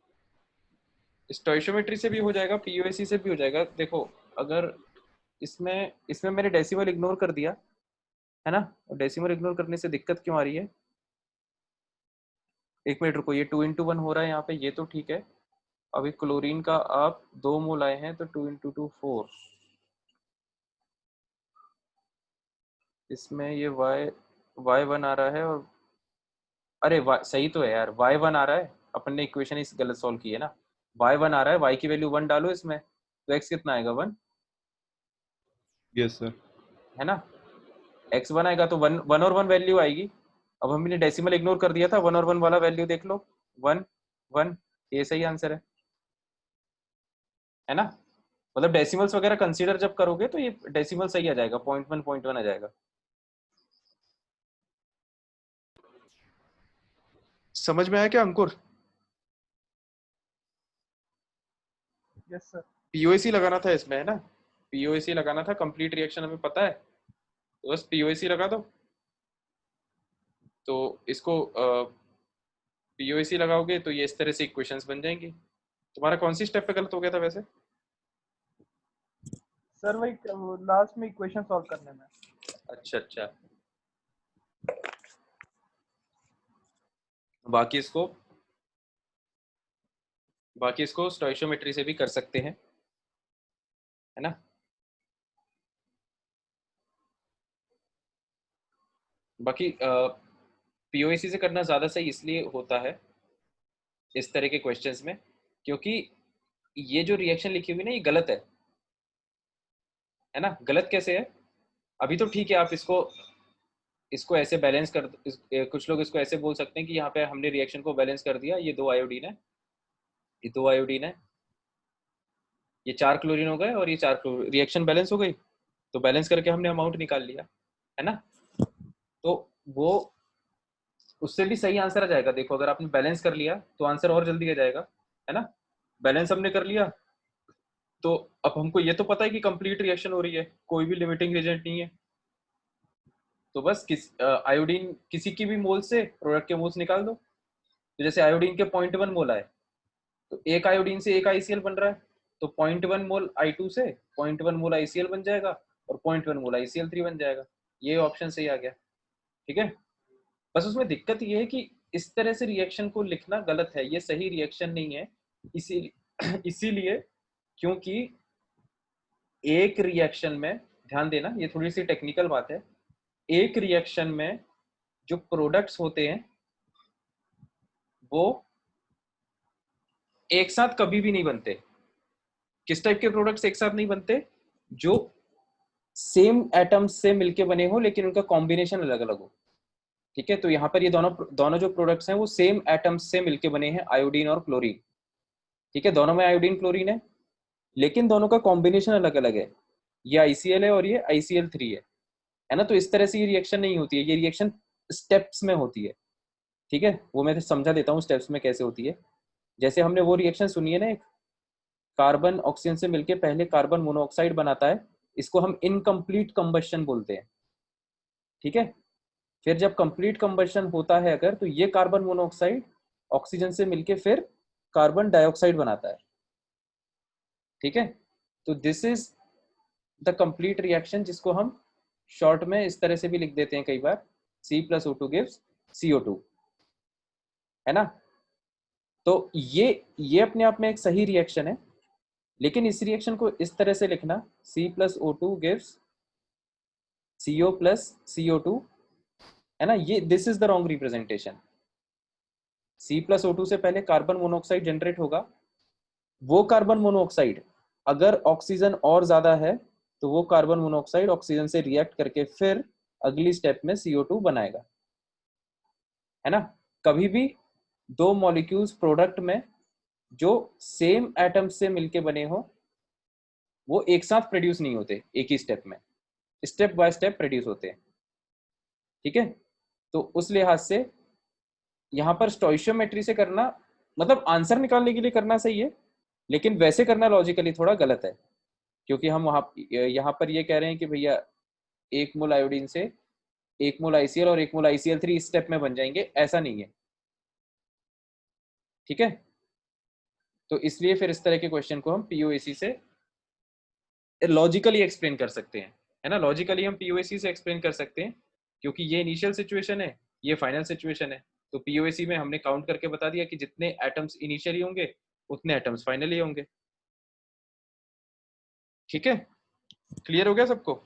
स्टोइशियोमेट्री से भी हो जाएगा, पीओएसी से भी हो जाएगा। देखो, अगर इसमें इसमें मैंने डेसिमल इग्नोर कर दिया है ना, डेसिमल इग्नोर करने से दिक्कत क्यों आ रही है? एक मिनट रुको, ये 2 into 1 हो रहा है यहाँ पे, ये तो ठीक है। अभी क्लोरीन का आप 2 मोल आए हैं तो 2 into 2 4, इसमें ये y1 आ रहा है और अरे सही तो है यार, y1 आ रहा है। अपन ने इक्वेशन इस गलत सॉल्व की है ना, y1 आ रहा है, y की वैल्यू 1 डालो इसमें तो x कितना आएगा 1, यस सर। है ना। x1 आएगा तो 1 और 1 वैल्यू आएगी। अब हमने डेसिमल इग्नोर कर दिया था, 1 और 1 वाला वैल्यू देख लो, 1 1, ये सही आंसर है ना। मतलब डेसिमल्स वगैरह कंसीडर जब करोगे तो ये डेसिमल सही आ जाएगा, 0.1 आ जाएगा। समझ में आया क्या अंकुर? Yes sir. पीओएसी लगाना था इसमें, है ना, पीओएसी लगाना था। कंप्लीट रिएक्शन हमें पता है, तो बस पीओएसी लगा दो। तो इसको पीओएसी लगाओगे तो ये इस तरह से इक्वेशंस बन जाएंगी। तुम्हारा कौन सी स्टेप पे गलत हो गया था वैसे? सर वही लास्ट में इक्वेशन सॉल्व करने में। अच्छा अच्छा, बाकी इसको स्टोइशियोमेट्री से भी कर सकते हैं, है ना। बाकी पीओएसी से करना ज़्यादा सही इसलिए होता है इस तरह के क्वेश्चंस में, क्योंकि ये जो रिएक्शन लिखी हुई ना ये गलत है ना। गलत कैसे है? अभी तो ठीक है, आप इसको इसको ऐसे बैलेंस कर कुछ लोग इसको ऐसे बोल सकते हैं कि यहाँ पे हमने रिएक्शन को बैलेंस कर दिया, ये 2 आयोडीन है, ये 2 आयोडीन है, ये 4 क्लोरीन हो गए और ये 4 क्लोरीन, रिएक्शन बैलेंस हो गई। तो बैलेंस करके हमने अमाउंट निकाल लिया, है ना। तो वो उससे भी सही आंसर आ जाएगा। देखो, अगर आपने बैलेंस कर लिया तो आंसर और जल्दी आ जाएगा, है ना। बैलेंस हमने कर लिया तो अब हमको ये तो पता है कि कंप्लीट रिएक्शन हो रही है, कोई भी लिमिटिंग एजेंट नहीं है। तो बस आयोडीन किसी की भी मोल से प्रोडक्ट के मोल्स निकाल दो। तो जैसे आयोडीन के 0.1 मोल आए तो एक आयोडीन से एक आईसीएल बन रहा है, तो 0.1 मोल I2 से 0.1 मोल ICl बन जाएगा और 0.1 मोल ICl3 बन जाएगा। ये ऑप्शन सही आ गया, ठीक है। बस उसमें दिक्कत ये है कि इस तरह से रिएक्शन को लिखना गलत है, ये सही रिएक्शन नहीं है। इसीलिए क्योंकि एक रिएक्शन में, ध्यान देना ये थोड़ी सी टेक्निकल बात है, एक रिएक्शन में जो प्रोडक्ट्स होते हैं वो एक साथ कभी भी नहीं बनते। किस टाइप के प्रोडक्ट्स एक साथ नहीं बनते? जो सेम एटम्स से मिलके बने हो लेकिन उनका कॉम्बिनेशन अलग अलग हो, ठीक है। तो यहाँ पर ये दोनों दोनों जो प्रोडक्ट्स हैं वो सेम एटम्स से मिलके बने हैं, आयोडीन और क्लोरीन, ठीक है। दोनों में आयोडीन क्लोरीन है लेकिन दोनों का कॉम्बिनेशन अलग अलग है, ये ICl है और ये ICl3 है ना। तो इस तरह से ये रिएक्शन नहीं होती है, ये रिएक्शन स्टेप्स में होती है, ठीक है। वो मैं समझा देता हूँ स्टेप्स में कैसे होती है। जैसे हमने वो रिएक्शन सुनी है ना, एक कार्बन ऑक्सीजन से मिलके पहले कार्बन मोनोऑक्साइड बनाता है, इसको हम इनकम्प्लीट कंबशन बोलते हैं, ठीक है। फिर जब कंप्लीट कंबशन होता है अगर, तो ये कार्बन मोनोऑक्साइड ऑक्सीजन से मिलके फिर कार्बन डाइऑक्साइड बनाता है, ठीक है। तो this is the complete reaction, जिसको हम शॉर्ट में इस तरह से भी लिख देते हैं कई बार, C+O2 गिव्स CO2, है ना। तो ये अपने आप में एक सही रिएक्शन है, लेकिन इस रिएक्शन को इस तरह से लिखना, C+O2 gives CO plus CO2, है ना, ये this is the wrong representation. C+O2 से पहले कार्बन मोनोऑक्साइड जनरेट होगा, वो कार्बन मोनोऑक्साइड अगर ऑक्सीजन और ज्यादा है तो वो कार्बन मोनोऑक्साइड ऑक्सीजन से रिएक्ट करके फिर अगली स्टेप में CO2 बनाएगा, है ना। कभी भी दो मॉलिक्यूल्स प्रोडक्ट में जो सेम एटम से मिलके बने हो वो एक साथ प्रोड्यूस नहीं होते, एक ही स्टेप में, स्टेप बाय स्टेप प्रोड्यूस होते हैं, ठीक है। तो उस लिहाज से यहाँ पर स्टोइशियोमेट्री से करना मतलब आंसर निकालने के लिए करना सही है, लेकिन वैसे करना लॉजिकली थोड़ा गलत है, क्योंकि हम वहां यहाँ पर ये कह रहे हैं कि भैया 1 मोल आयोडीन से 1 मोल ICl और 1 मोल ICl3 इस स्टेप में बन जाएंगे, ऐसा नहीं है। ठीक है, तो इसलिए फिर इस तरह के क्वेश्चन को हम POAC से लॉजिकली एक्सप्लेन कर सकते हैं, है ना। लॉजिकली हम POAC से एक्सप्लेन कर सकते हैं, क्योंकि ये इनिशियल सिचुएशन है, ये फाइनल सिचुएशन है। तो POAC में हमने काउंट करके बता दिया कि जितने एटम्स इनिशियली होंगे उतने एटम्स फाइनली होंगे। ठीक है, क्लियर हो गया सबको?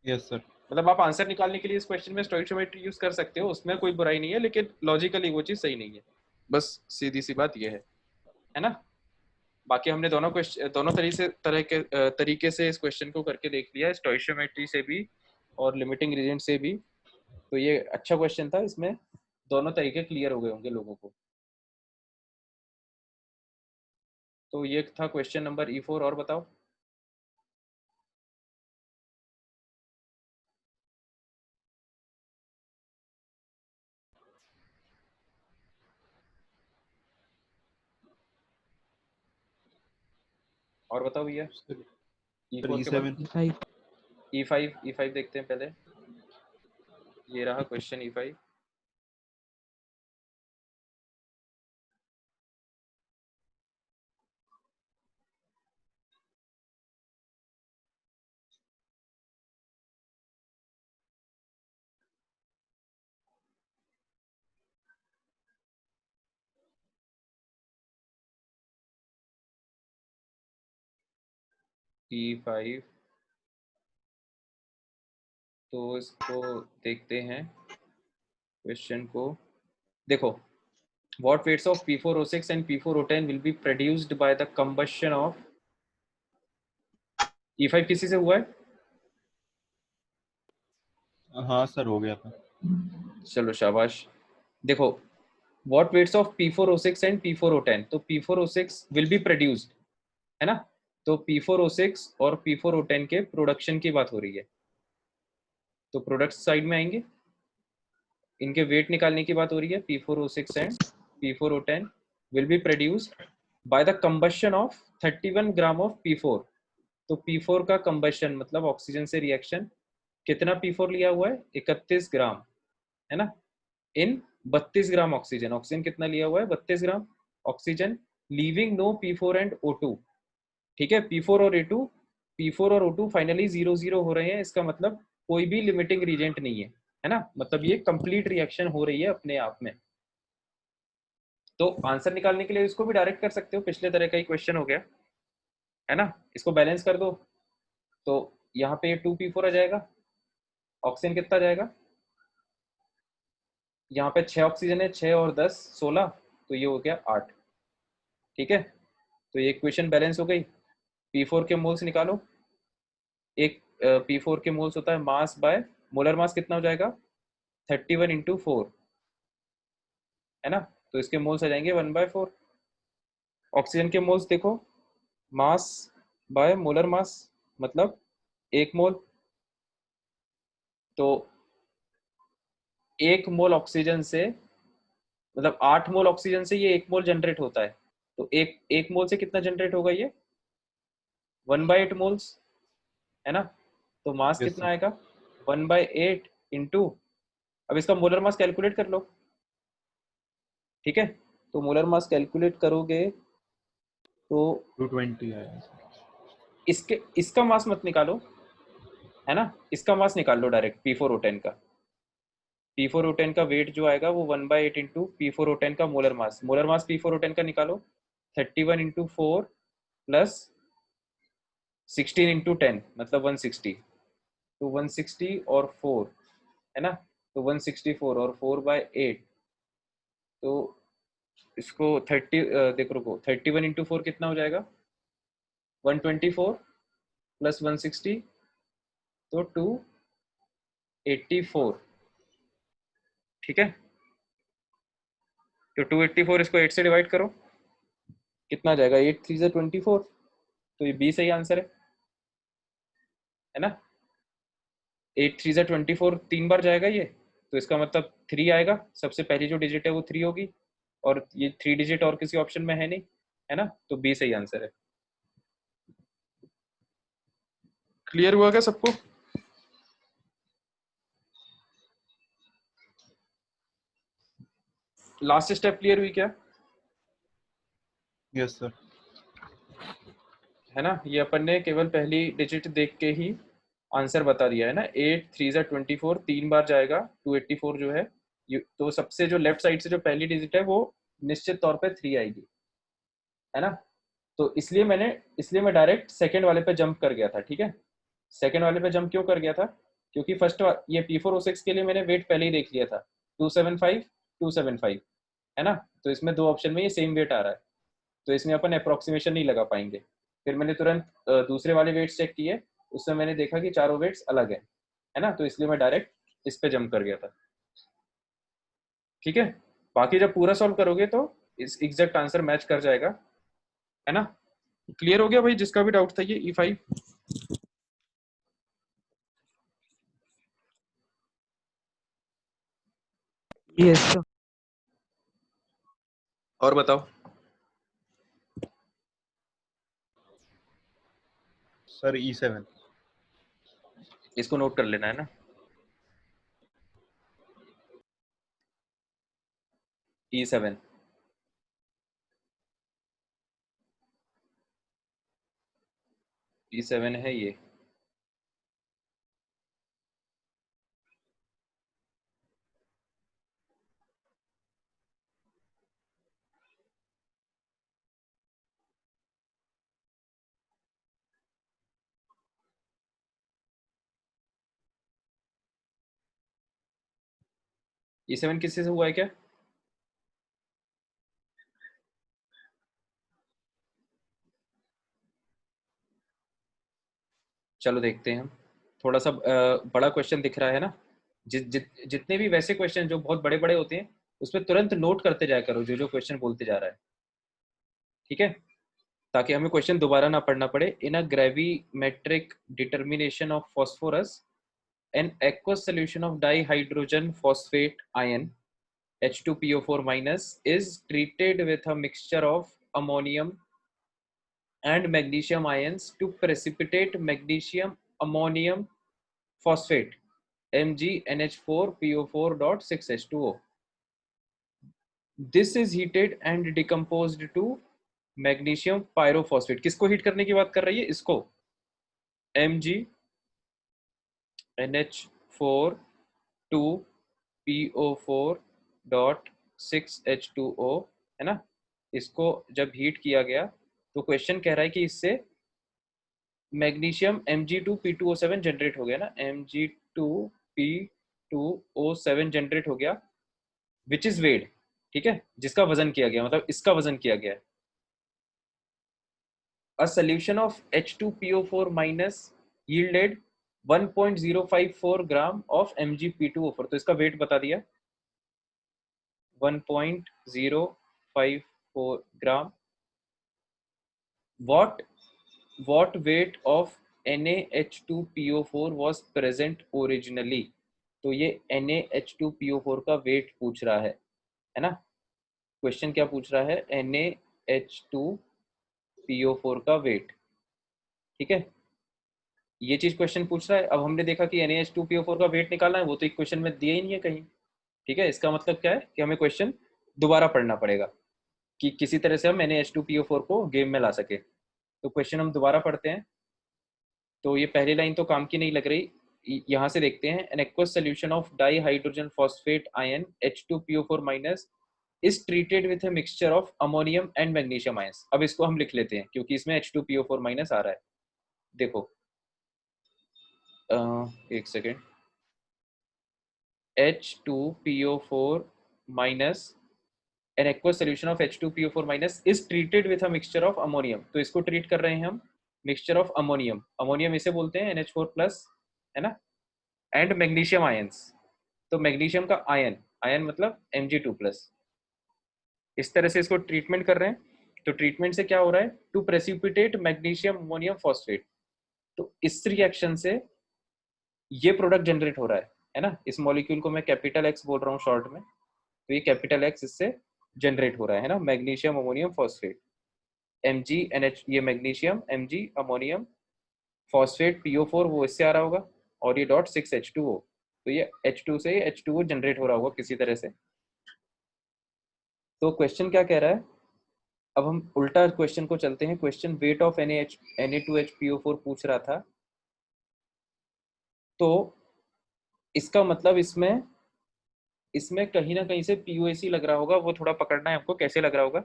Yes sir. मतलब आप आंसर निकालने के लिए इस क्वेश्चन में स्टोइकियोमेट्री यूज कर सकते हो, उसमें कोई बुराई नहीं है, लेकिन लॉजिकली वो चीज सही नहीं है, बस सीधी सी बात ये है ना। बाकी हमने दोनों क्वेश्चन दोनों तरीके से इस क्वेश्चन को करके देख लिया, स्टोइकियोमेट्री से भी और लिमिटिंग रीजन से भी। तो ये अच्छा क्वेश्चन था, इसमें दोनों तरीके क्लियर हो गए होंगे लोगों को। तो ये था क्वेश्चन नंबर E4। और बताओ। और बताओ भैया। सर E4 के बाद E7। E5 देखते हैं पहले। ये रहा क्वेश्चन E5। E5 तो इसको देखते हैं क्वेश्चन को। देखो, what weights of P4O6 and P4O10 will be produced by the combustion of E5 किसी से हुआ है? हाँ सर हो गया था। चलो शाबाश। देखो, what weights of P4O6 and P4O10, तो P4O6 will be produced, है ना। तो P4O6 और P4O10 के प्रोडक्शन की बात हो रही है, तो प्रोडक्ट साइड में आएंगे, इनके वेट निकालने की बात हो रही है। P4O6 and P4O10 will be produced by the combustion of 31 gram of P4। तो P4 का कंबशन मतलब ऑक्सीजन से रिएक्शन, कितना P4 लिया हुआ है? 31 ग्राम, है ना। इन 32 ग्राम ऑक्सीजन, ऑक्सीजन कितना लिया हुआ है? 32 gram oxygen, leaving no P4 and O2। ठीक है, P4 और O2 फाइनली 0-0 हो रहे हैं, इसका मतलब कोई भी लिमिटिंग रीजेंट नहीं है ना। मतलब ये कंप्लीट रिएक्शन हो रही है अपने आप में। तो आंसर निकालने के लिए इसको भी डायरेक्ट कर सकते हो, पिछले तरह का ही क्वेश्चन हो गया, है ना। इसको बैलेंस कर दो, तो यहाँ पे 2P4 आ जाएगा, ऑक्सीजन कितना जाएगा? यहाँ पे 6 ऑक्सीजन है, 6 और 10 16, तो ये हो गया 8। ठीक है, तो ये इक्वेशन बैलेंस हो गई। P4 के मोल्स निकालो। एक P4 के मोल्स होता है मास बाय मोलर मास, कितना हो जाएगा? 31 इंटू 4, है ना। तो इसके मोल्स आ जाएंगे 1/4। ऑक्सीजन के मोल्स देखो, मास बाय मोलर मास मतलब 1 मोल, तो 1 मोल ऑक्सीजन से मतलब 8 मोल ऑक्सीजन से ये 1 मोल जनरेट होता है, तो एक मोल से कितना जनरेट होगा? ये 1/8 मोल्स, है ना। तो मास यस कितना सर। आएगा? 1/8 इंटू, अब इसका मोलर मास कैलकुलेट कर लो। ठीक है, तो मोलर मास कैलकुलेट करोगे तो 220 आया सर। इसका मास मत निकालो, है ना, इसका मास निकाल लो डायरेक्ट P4O10 का। P4O10 का वेट जो आएगा वो 1/8 इंटू P4O10 का मोलर मास P4O10 का निकालो, 31 इंटू 4 प्लस 16 इंटू 10 मतलब 160, तो 160 और 4, है ना। तो 164 और 4/8, तो इसको 30 देखो रुको, 31 इंटू 4 कितना हो जाएगा? 124 प्लस 160, तो 284। ठीक है, तो 284 इसको 8 से डिवाइड करो, कितना आ जाएगा? 8 3 24, तो ये बी सही आंसर है ना। 8 3 24 3 बार जाएगा ये, तो इसका मतलब 3 आएगा, सबसे पहली जो डिजिट है वो 3 होगी, और ये 3 डिजिट और किसी ऑप्शन में है नहीं, है ना, तो बी सही आंसर है। क्लियर हुआ क्या सबको? लास्ट स्टेप क्लियर हुई क्या? Yes sir. है ना, ये अपन ने केवल पहली डिजिट देख के ही आंसर बता दिया है ना। 8 3 ज़ा 24, 3 बार जाएगा 284 जो है। तो सबसे जो लेफ्ट साइड से जो पहली डिजिट है वो निश्चित तौर पे 3 आएगी, है ना। तो इसलिए मैं डायरेक्ट सेकंड वाले पे जंप कर गया था, ठीक है। सेकंड वाले पे जंप क्यों कर गया था? क्योंकि ये P406 के लिए मैंने वेट पहले ही देख लिया था, 275 275, है ना। तो इसमें दो ऑप्शन में ये सेम वेट आ रहा है, तो इसमें अपन अप्रोक्सीमेशन नहीं लगा पाएंगे। फिर मैंने तुरंत दूसरे वाले वेट्स चेक किए, उसमें मैंने देखा कि चारों वेट्स अलग है ना, तो इसलिए मैं डायरेक्ट इस पे जंप कर गया था, ठीक है। बाकी जब पूरा सॉल्व करोगे तो इस एग्जैक्ट आंसर मैच कर जाएगा, है ना। क्लियर हो गया भाई, जिसका भी डाउट था ये E5? Yes, sir. और बताओ। Sir E7। इसको नोट कर लेना, है ना। E7 E7 है ये। E7 किससे से हुआ है क्या? चलो देखते हैं हम। थोड़ा सा बड़ा क्वेश्चन दिख रहा है ना। जितने भी वैसे क्वेश्चन जो बहुत बड़े बड़े होते हैं उसमें तुरंत नोट करते जाया करो जो जो क्वेश्चन बोलते जा रहा है, ठीक है, ताकि हमें क्वेश्चन दोबारा ना पढ़ना पड़े। In a gravimetric determination of phosphorus an aqueous solution of dihydrogen phosphate ion H2PO4 minus is treated with a mixture of ammonium and magnesium ions to precipitate magnesium ammonium phosphate MgNH4PO4.6H2O. This is heated and decomposed to magnesium pyrophosphate. किसको heat करने की बात कर रही है? इसको MgNH4 2PO4.6H2O, है ना। इसको जब हीट किया गया तो क्वेश्चन कह रहा है कि इससे मैग्नीशियम Mg2P2O7 जनरेट हो गया ना, Mg2P2O7 जनरेट हो गया, विच इज वेट, ठीक है, जिसका वजन किया गया, मतलब इसका वजन किया गया। A solution of H2PO4 minus yielded 1.054 gram of Mgp2O4, तो इसका वेट बता दिया 1.054 ग्राम। what weight of NaH2PO4 was present originally? तो ये NaH2PO4 का वेट पूछ रहा है ना। क्वेश्चन क्या पूछ रहा है? NaH2PO4 का वेट, ठीक है, ये चीज क्वेश्चन पूछ रहा है। अब हमने देखा कि NaH2PO4 का वेट निकालना है, वो तो एक क्वेश्चन में दिया ही नहीं है कहीं, ठीक है। इसका मतलब क्या है कि हमें क्वेश्चन दोबारा पढ़ना पड़ेगा कि किसी तरह से हम NaH2PO4 को गेम में ला सके। तो क्वेश्चन हम दोबारा पढ़ते हैं। तो ये पहली लाइन तो काम की नहीं लग रही, यहाँ से देखते हैं। An aqueous solution of dihydrogen phosphate ion H2PO4 minus is treated with a mixture of ammonium and magnesium ions. अब इसको हम लिख लेते हैं क्योंकि इसमें H2PO4 माइनस आ रहा है। देखो एक second, H2PO4 minus an aqueous solution of H2PO4 minus is treated with a mixture of ammonium. तो इसको ट्रीट कर रहे हैं हम मिक्सचर ऑफ अमोनियम, अमोनियम इसे बोलते हैं NH4 प्लस, है ना, एंड मैग्नीशियम आयंस। तो मैग्नीशियम का आयन, आयन मतलब Mg2 प्लस। इस तरह से इसको ट्रीटमेंट कर रहे हैं। तो ट्रीटमेंट से क्या हो रहा है? To precipitate magnesium ammonium phosphate. तो इस रिएक्शन से ये प्रोडक्ट जनरेट हो रहा है ना। इस मॉलिक्यूल को मैं कैपिटल X बोल रहा हूँ शॉर्ट में, तो ये कैपिटल X इससे जनरेट हो रहा है ना, मैग्नीशियम अमोनियम फॉस्फेट, MgNH, ये magnesium, Mg ammonium phosphate PO4 वो इससे आ रहा होगा, और ये डॉट 6H2O, तो ये H2 से H2O जनरेट हो रहा होगा किसी तरह से। तो क्वेश्चन क्या कह रहा है, अब हम उल्टा क्वेश्चन को चलते हैं। क्वेश्चन वेट ऑफ Na2HPO4 पूछ रहा था, तो इसका मतलब इसमें इसमें कहीं ना कहीं से POAC लग रहा होगा, वो थोड़ा पकड़ना है हमको, कैसे लग रहा होगा।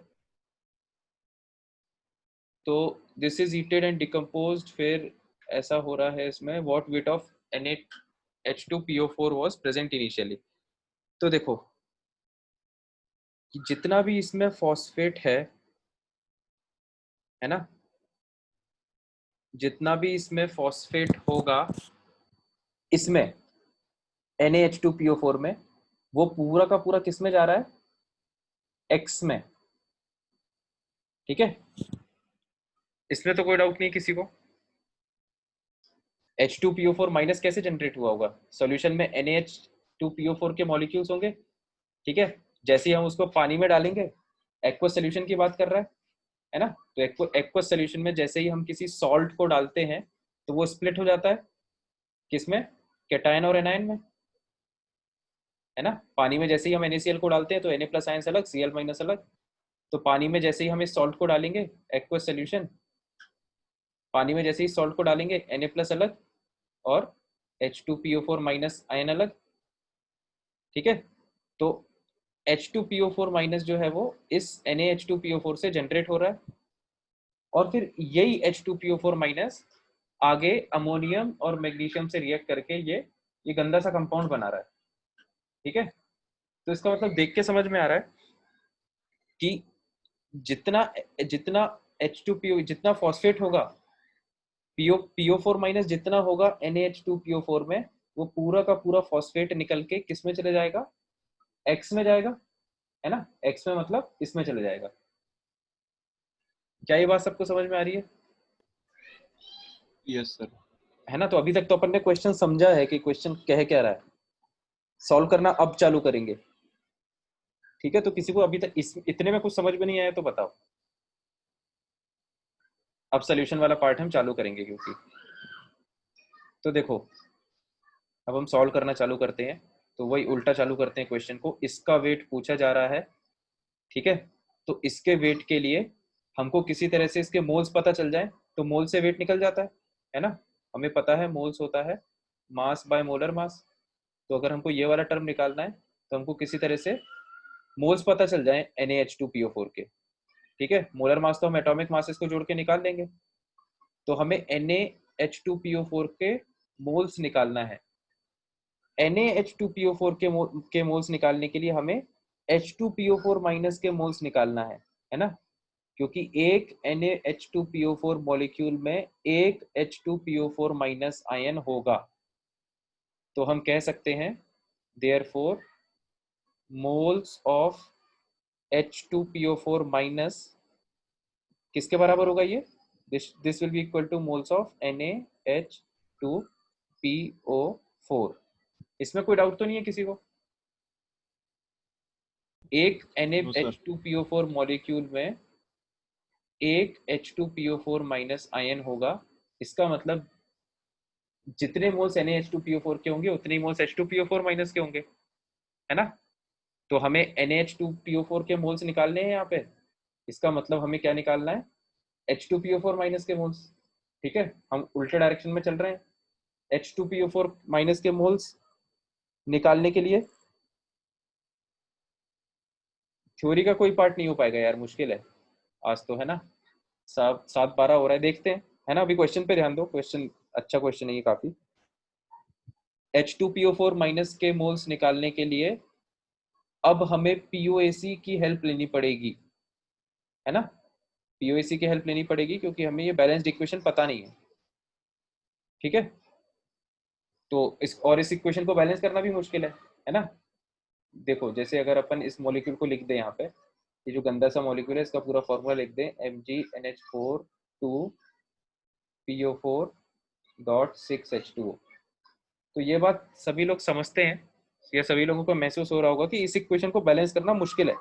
तो this is heated and decomposed, फिर ऐसा हो रहा है इसमें, what weight of NaH2PO4 was present initially. तो देखो कि जितना भी इसमें फॉस्फेट है ना, जितना भी इसमें फॉस्फेट होगा इसमें NaH2PO4 में, वो पूरा का पूरा किस में जा रहा है, X में, ठीक है। इसमें तो कोई डाउट नहीं किसी को। H2PO4 माइनस कैसे जनरेट हुआ होगा, सॉल्यूशन में NaH2PO4 के मॉलिक्यूल्स होंगे, ठीक है। जैसे ही हम उसको पानी में डालेंगे, एक्वस सोल्यूशन की बात कर रहा है ना, तो एक्वस सोल्यूशन में जैसे ही हम किसी सॉल्ट को डालते हैं तो वो स्प्लिट हो जाता है किसमें, कैटायन और एनायन में, है ना। पानी में जैसे ही हम NaCl को डालते हैं तो Na+ आयंस अलग, Cl- अलग। तो पानी में जैसे ही हम इस सॉल्ट को डालेंगे, एक्वस सोल्यूशन, पानी में जैसे ही सॉल्ट को डालेंगे Na+ अलग और H2PO4- आयन अलग, ठीक है। तो H2PO4- जो है वो इस NaH2PO4 से जनरेट हो रहा है, और फिर यही H2PO4- आगे अमोनियम और मैग्नीशियम से रिएक्ट करके ये गंदा सा कंपाउंड बना रहा है, ठीक है। तो इसका मतलब देख के समझ में आ रहा है कि जितना जितना H2PO, जितना फॉस्फेट होगा, PO4- जितना होगा NaH2PO4 में, वो पूरा का पूरा फॉस्फेट निकल के किस में चले जाएगा, X में जाएगा, है ना। X में मतलब इसमें चले जाएगा। क्या ये बात सबको समझ में आ रही है? Yes sir. है ना। तो अभी तक तो अपन ने क्वेश्चन समझा है कि क्वेश्चन कह क्या रहा है, सॉल्व करना अब चालू करेंगे, ठीक है। तो किसी को अभी तक इतने में कुछ समझ में नहीं आया तो बताओ, अब सोल्यूशन वाला पार्ट हम चालू करेंगे क्योंकि, तो देखो अब हम सॉल्व करना चालू करते हैं। तो वही उल्टा चालू करते हैं क्वेश्चन को, इसका वेट पूछा जा रहा है, ठीक है। तो इसके वेट के लिए हमको किसी तरह से इसके मोल्स पता चल जाए, तो मोल से वेट निकल जाता है ना। हमें पता है मोल्स होता है मास बाय मोलर मास। तो अगर हमको ये वाला टर्म निकालना है तो हमको किसी तरह से मोल्स पता चल जाए NaH2PO4 के, ठीक है। मोलर मास तो हम एटॉमिक मासेस को जोड़ के निकाल देंगे, तो हमें NaH2PO4 के मोल्स निकालना है। NaH2PO4 के मोल्स निकालने के लिए हमें H2PO4- के मोल्स निकालना है ना। क्योंकि एक NaH2PO4 मॉलिक्यूल में एक H2PO4- आयन होगा, तो हम कह सकते हैं देयरफॉर मोल्स ऑफ H2PO4- किसके बराबर होगा ये, this will be equal two moles of NaH2PO4। इसमें कोई डाउट तो नहीं है किसी को। एक नो सर। NaH2PO4 मॉलिक्यूल में एक H2PO4- आयन होगा, इसका मतलब जितने मोल्स NaH2PO4 के होंगे उतने ही मोल्स H2PO4- के होंगे, है ना। तो हमें NaH2PO4 के मोल्स निकालने हैं यहाँ पे, इसका मतलब हमें क्या निकालना है, H2PO4- के मोल्स, ठीक है। हम उल्टे डायरेक्शन में चल रहे हैं। H2PO4- के मोल्स निकालने के लिए थ्योरी का कोई पार्ट नहीं हो पाएगा यार, मुश्किल है आज तो, है ना। 7:12 हो रहा है, देखते हैं, है ना। अभी क्वेश्चन पे ध्यान दो, क्वेश्चन अच्छा क्वेश्चन है ये काफी। H2PO4- के मोल्स निकालने के लिए अब हमें POAC की हेल्प लेनी पड़ेगी, है ना। POAC की हेल्प लेनी पड़ेगी क्योंकि हमें ये बैलेंस्ड इक्वेशन पता नहीं है, ठीक है। तो इस इक्वेशन को बैलेंस करना भी मुश्किल है ना। देखो जैसे अगर अपन इस मॉलिक्यूल को लिख दें यहाँ पे, ये जो गंदा सा मॉलिक्यूल है इसका पूरा फॉर्मूला लिख दें, MgNH4 PO4.6H2O। तो ये बात सभी लोग समझते हैं, या सभी लोगों को महसूस हो रहा होगा कि इस इक्वेशन को बैलेंस करना मुश्किल है,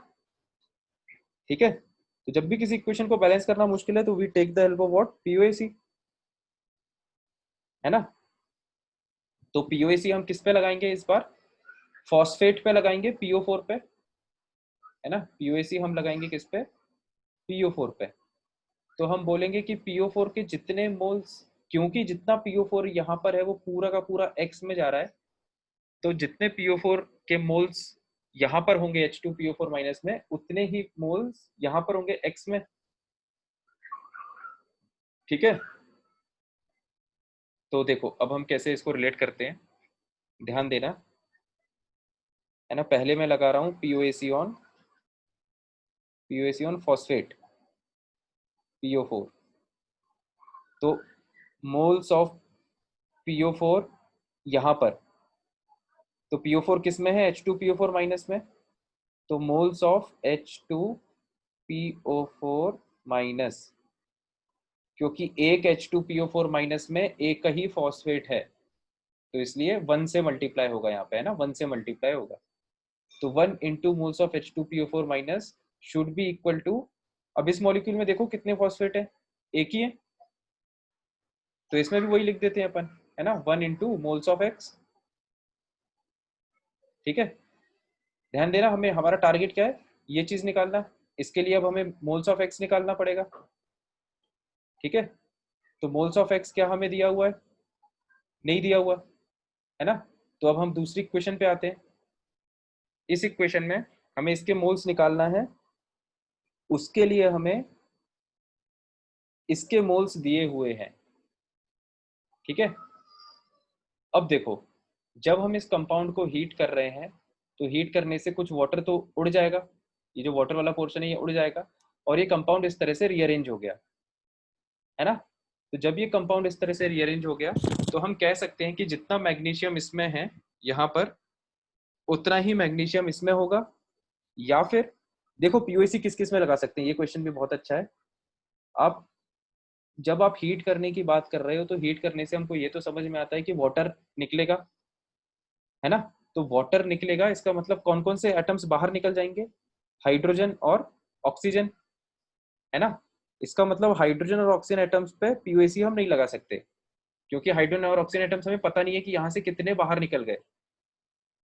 ठीक है, तो जब भी किसी इक्वेशन को बैलेंस करना मुश्किल है तो we take the help of what, POAC, है ना। तो पीओएसी हम किस पे लगाएंगे इस बार, फॉस्फेट पे लगाएंगे, PO4 पे, है ना। पीओएसी हम लगाएंगे किस पे, PO4 पे। तो हम बोलेंगे कि PO4 के जितने मोल्स, क्योंकि जितना PO4 यहाँ पर है वो पूरा का पूरा X में जा रहा है, तो जितने PO4 के मोल्स यहाँ पर होंगे H2PO4 माइनस में, उतने ही मोल्स यहाँ पर होंगे X में, ठीक है। तो देखो अब हम कैसे इसको रिलेट करते हैं, ध्यान देना, है ना। पहले मैं लगा रहा हूँ POAC ऑन फॉस्फेट PO4, तो मोल्स ऑफ PO4 यहाँ पर, तो PO4 किस में है, H2PO4 माइनस में, तो मोल्स ऑफ H2PO4 माइनस, क्योंकि एक H2PO4 माइनस में एक ही फॉस्फेट है, तो इसलिए 1 से मल्टीप्लाई होगा यहाँ पे, है ना, 1 से मल्टीप्लाई होगा। तो 1 into moles of H2PO4 minus should be equal to, अब इस मॉलिक्यूल में देखो कितने फॉस्फेट है, एक ही है, तो इसमें भी वही लिख देते हैं अपन, है ना, 1 इंटू मोल्स ऑफ X, ठीक है। ध्यान देना, हमें हमारा टारगेट क्या है, ये चीज निकालना, इसके लिए अब हमें मोल्स ऑफ X निकालना पड़ेगा, ठीक है। तो मोल्स ऑफ X क्या हमें दिया हुआ है, नहीं दिया हुआ, है ना। तो अब हम दूसरी इक्वेशन पे आते हैं, इस इक्वेशन में हमें इसके मोल्स निकालना है, उसके लिए हमें इसके मोल्स दिए हुए हैं, ठीक है। अब देखो, जब हम इस कंपाउंड को हीट कर रहे हैं तो हीट करने से कुछ वाटर तो उड़ जाएगा, ये जो वाटर वाला पोर्शन है ये उड़ जाएगा, और ये कंपाउंड इस तरह से रीअरेंज हो गया, है ना। तो जब ये कंपाउंड इस तरह से रीअरेंज हो गया तो हम कह सकते हैं कि जितना मैग्नीशियम इसमें है यहाँ पर, उतना ही मैग्नीशियम इसमें होगा, या फिर देखो पीओसी किस किस में लगा सकते हैं, ये क्वेश्चन भी बहुत अच्छा है। आप जब आप हीट करने की बात कर रहे हो तो हीट करने से हमको ये तो समझ में आता है कि वाटर निकलेगा, है ना। तो वाटर निकलेगा, इसका मतलब कौन कौन से एटम्स बाहर निकल जाएंगे, हाइड्रोजन और ऑक्सीजन, है ना। इसका मतलब हाइड्रोजन और ऑक्सीजन एटम्स पे पीओसी हम नहीं लगा सकते, क्योंकि हाइड्रोजन और ऑक्सीजन एटम्स हमें पता नहीं है कि यहाँ से कितने बाहर निकल गए,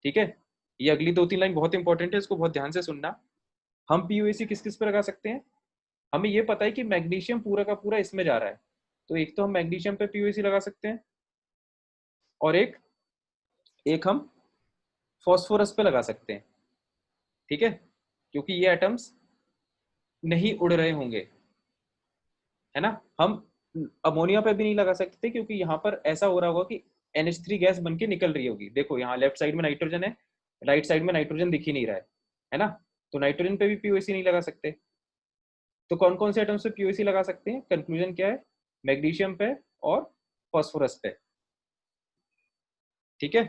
ठीक है। ये अगली 2-3 लाइन बहुत इंपॉर्टेंट है, इसको बहुत ध्यान से सुनना। हम पीओसी किस किस पे लगा सकते हैं, हमें ये पता है कि मैग्नीशियम पूरा का पूरा इसमें जा रहा है, तो एक तो हम मैग्नीशियम पे पीओसी लगा सकते हैं, और एक हम फॉस्फोरस पे लगा सकते हैं, ठीक है, क्योंकि ये एटम्स नहीं उड़ रहे होंगे, है ना। हम अमोनिया पे भी नहीं लगा सकते, क्योंकि यहाँ पर ऐसा हो रहा होगा कि NH3 गैस बन के निकल रही होगी, देखो यहाँ लेफ्ट साइड में नाइट्रोजन है, राइट साइड में नाइट्रोजन दिख ही नहीं रहा है ना। तो नाइट्रोजन पे भी पीओसी नहीं लगा सकते। तो कौन कौन से एटम्स पे पीओसी लगा सकते हैं, कंक्लूजन क्या है, मैग्नीशियम पे और फॉस्फोरस पे, ठीक है।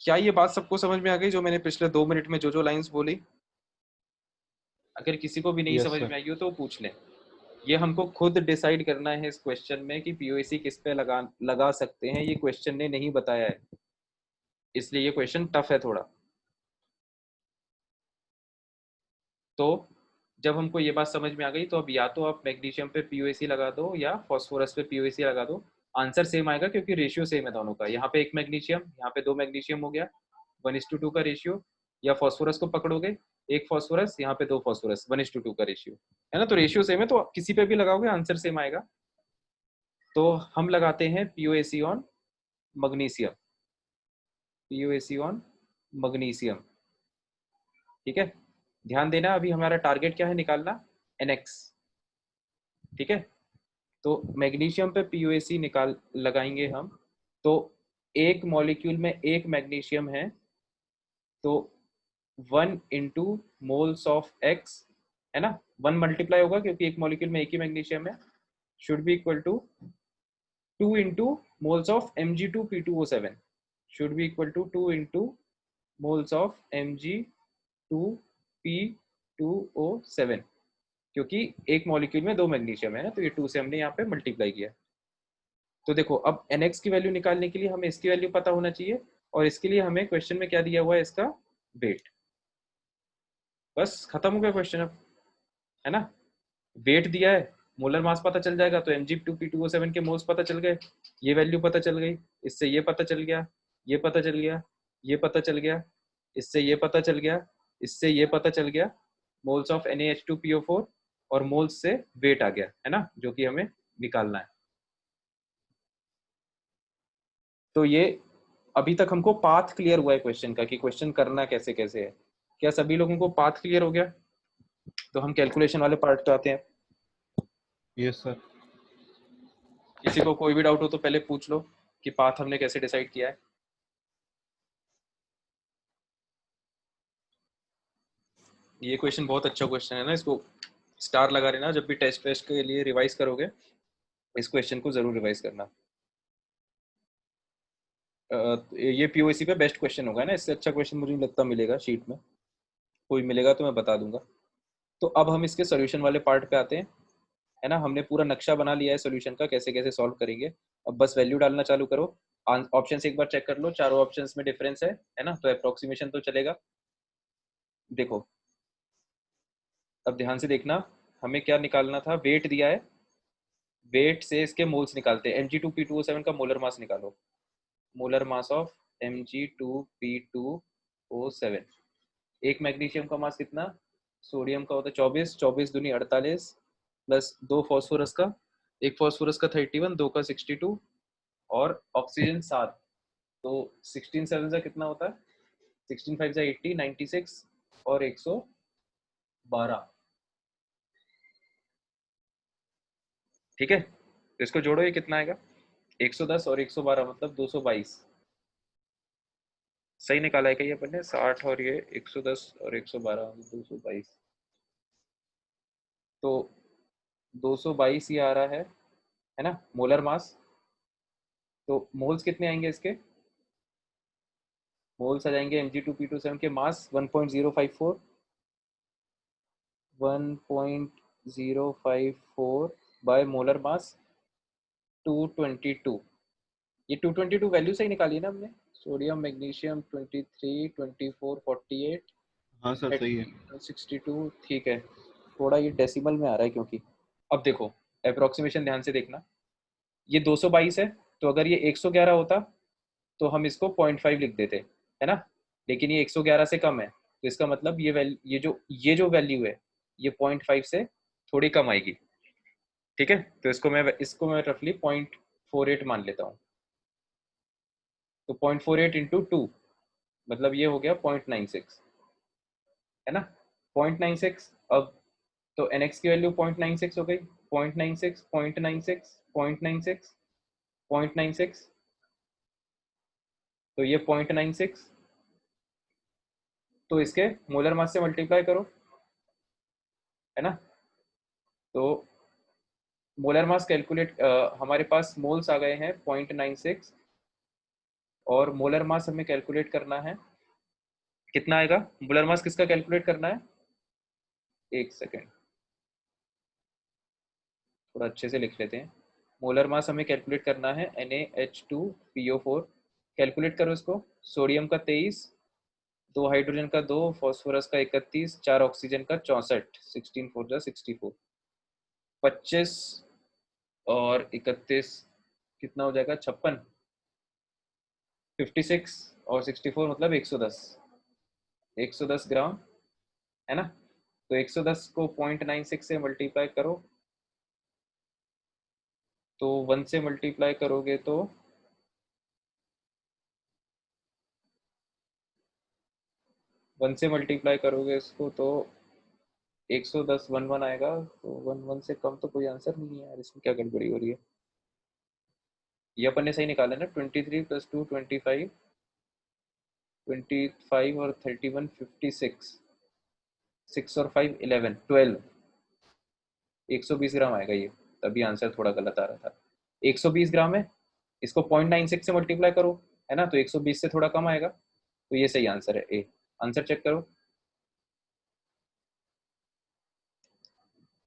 क्या ये बात सबको समझ में आ गई, जो मैंने पिछले 2 मिनट में जो लाइंस बोली। अगर किसी को भी नहीं Yes, समझ sir. में आई हो तो पूछ लें। ये हमको खुद डिसाइड करना है इस क्वेश्चन में कि पीओसी किस पे लगा सकते हैं, ये क्वेश्चन ने नहीं बताया है, इसलिए ये क्वेश्चन टफ है थोड़ा। तो जब हमको ये बात समझ में आ गई तो अब या तो आप मैग्नीशियम पे पीओसी लगा दो या फॉस्फोरस पे पीओसी लगा दो, आंसर सेम आएगा क्योंकि रेशियो सेम है दोनों का। यहाँ पे 1 मैग्नीशियम, यहाँ पे 2 मैग्नीशियम हो गया, 1:2 का रेशियो। या फॉस्फोरस को पकड़ोगे, 1 फॉस्फोरस, यहाँ पे 2 फॉस्फोरस, 1:2 का रेशियो, है ना। तो रेशियो सेम है, तो किसी पे भी लगाओगे आंसर सेम आएगा। तो हम लगाते हैं POC on magnesium, POC on magnesium, ठीक है। ध्यान देना, अभी हमारा टारगेट क्या है, निकालना NX, ठीक है। तो मैग्नीशियम पे पीओसी निकाल लगाएंगे हम, तो एक मॉलिक्यूल में एक मैग्नीशियम है, तो 1 इंटू मोल्स ऑफ X, है ना, 1 मल्टीप्लाई होगा क्योंकि एक मॉलिक्यूल में एक ही मैग्नीशियम है, should be equal to 2 into moles of Mg2P2O7, should be equal to 2 into moles of Mg2P2O7, क्योंकि एक मॉलिक्यूल में 2 मैग्नीशियम है ना, तो ये 2 से हमने यहाँ पे मल्टीप्लाई किया। तो देखो अब NX की वैल्यू निकालने के लिए हमें इसकी वैल्यू पता होना चाहिए, और इसके लिए हमें क्वेश्चन में क्या दिया हुआ है, इसका वेट। बस खत्म हो गया क्वेश्चन अब। है ना। वेट दिया है, मोलर मास पता चल जाएगा, तो Mg2P2O7 के मोल्स पता चल गए, ये वैल्यू पता चल गई, इससे ये पता चल गया, ये पता चल गया, ये पता चल गया, इससे ये पता चल गया, इससे ये पता चल गया, मोल्स ऑफ NaH2PO4 और मोल्स से वेट आ गया, है ना, जो कि हमें निकालना है। तो ये अभी तक हमको पाथ क्लियर हुआ है क्वेश्चन का, कि क्वेश्चन करना कैसे कैसे है। क्या सभी लोगों को पाथ क्लियर हो गया? तो हम कैलकुलेशन वाले पार्ट पे आते हैं। Yes sir. किसी को कोई भी डाउट हो तो पहले पूछ लो कि पाथ हमने कैसे डिसाइड किया है। ये क्वेश्चन बहुत अच्छा क्वेश्चन है ना, इसको स्टार लगा लेना जब भी टेस्ट के लिए रिवाइज करोगे, इस क्वेश्चन को जरूर रिवाइज करना। ये पीओसी पे बेस्ट क्वेश्चन होगा ना, इससे अच्छा क्वेश्चन मुझे नहीं लगता मिलेगा शीट में, कोई मिलेगा तो मैं बता दूंगा। तो अब हम इसके सोल्यूशन वाले पार्ट पे आते हैं, है ना। हमने पूरा नक्शा बना लिया है सोल्यूशन का, कैसे कैसे सॉल्व करेंगे। अब बस वैल्यू डालना चालू करो। ऑप्शन से एक बार चेक कर लो, चारों ऑप्शंस में डिफरेंस है ना, तो अप्रोक्सीमेशन तो चलेगा। देखो अब ध्यान से देखना, हमें क्या निकालना था, वेट दिया है, वेट से इसके मोल्स निकालते हैं। Mg2P2O7 का मोलर मास निकालो, मोलर मास ऑफ Mg2P2O7। एक मैग्नीशियम का मास कितना, सोडियम का होता है 24, 24 दूनी 48, प्लस 2 फॉस्फोरस का, एक फॉस्फोरस का 31, 2 का 62, और ऑक्सीजन 7। तो 16 7 से कितना होता है, 16 5 से 80, 96 और 112। ठीक है, तो इसको जोड़ो, ये कितना आएगा, 110 और 112 मतलब 222। सही निकाला है क्या ये अपन ने, 60 और ये 110 और 112 222। तो 222 ये आ रहा है ना, मोलर मास। तो मोल्स कितने आएंगे इसके, मोल्स आ जाएंगे Mg2P2O7 के मास 1.054, 1.054 बाय मोलर मास 222। ये 222 वैल्यू सही निकाली है ना हमने, सोडियम मैग्नीशियम 23 24 48 हाँ सर सही है। 62, ठीक है। थोड़ा ये डेसिमल में आ रहा है क्योंकि, अब देखो अप्रोक्सीमेशन ध्यान से देखना, ये 222 है, तो अगर ये 111 होता तो हम इसको 0.5 लिख देते, है ना, लेकिन ये 111 से कम है, तो इसका मतलब ये जो वैल्यू है ये 0.5 से थोड़ी कम आएगी। ठीक है, तो इसको मैं रफली 0.48 मान लेता हूँ। तो 0.48 इंटू 2 मतलब ये हो गया 0.96, है ना, 0.96। अब तो NX की वैल्यू 0.96 हो गई, 0.96 0.96 0.96 0.96, तो ये 0.96, तो इसके मोलर मास से मल्टीप्लाई करो, है ना। तो मोलर मास कैलकुलेट, हमारे पास मोल्स आ गए हैं 0.96, और मोलर मास हमें कैलकुलेट करना है, कितना आएगा मोलर मास किसका कैलकुलेट करना है, एक सेकेंड थोड़ा अच्छे से लिख लेते हैं। मोलर मास हमें कैलकुलेट करना है NaH2PO4, कैलकुलेट करो इसको, सोडियम का 23, 2 हाइड्रोजन का 2, फॉस्फोरस का 31, 4 ऑक्सीजन का 64, 16 4 जा 64, 25 और 31 कितना हो जाएगा, 56, 56 और 64 मतलब 110, 110 ग्राम, है ना। तो 110 को 0.96 से मल्टीप्लाई करो, तो 1 से मल्टीप्लाई करोगे तो 1 से मल्टीप्लाई करोगे इसको तो 110 11 आएगा, तो 11 से कम तो कोई आंसर नहीं है यार, इसमें क्या गड़बड़ी हो रही है। ये अपन ने सही निकाला ना, 23 + 2 25, 25 और 31 56, 6 और 5 11 12, 120 ग्राम आएगा ये, तभी आंसर थोड़ा गलत आ रहा था। 120 ग्राम है, इसको 0.96 से मल्टीप्लाई करो, है ना, तो 120 से थोड़ा कम आएगा, तो ये सही आंसर है ए। आंसर चेक करो,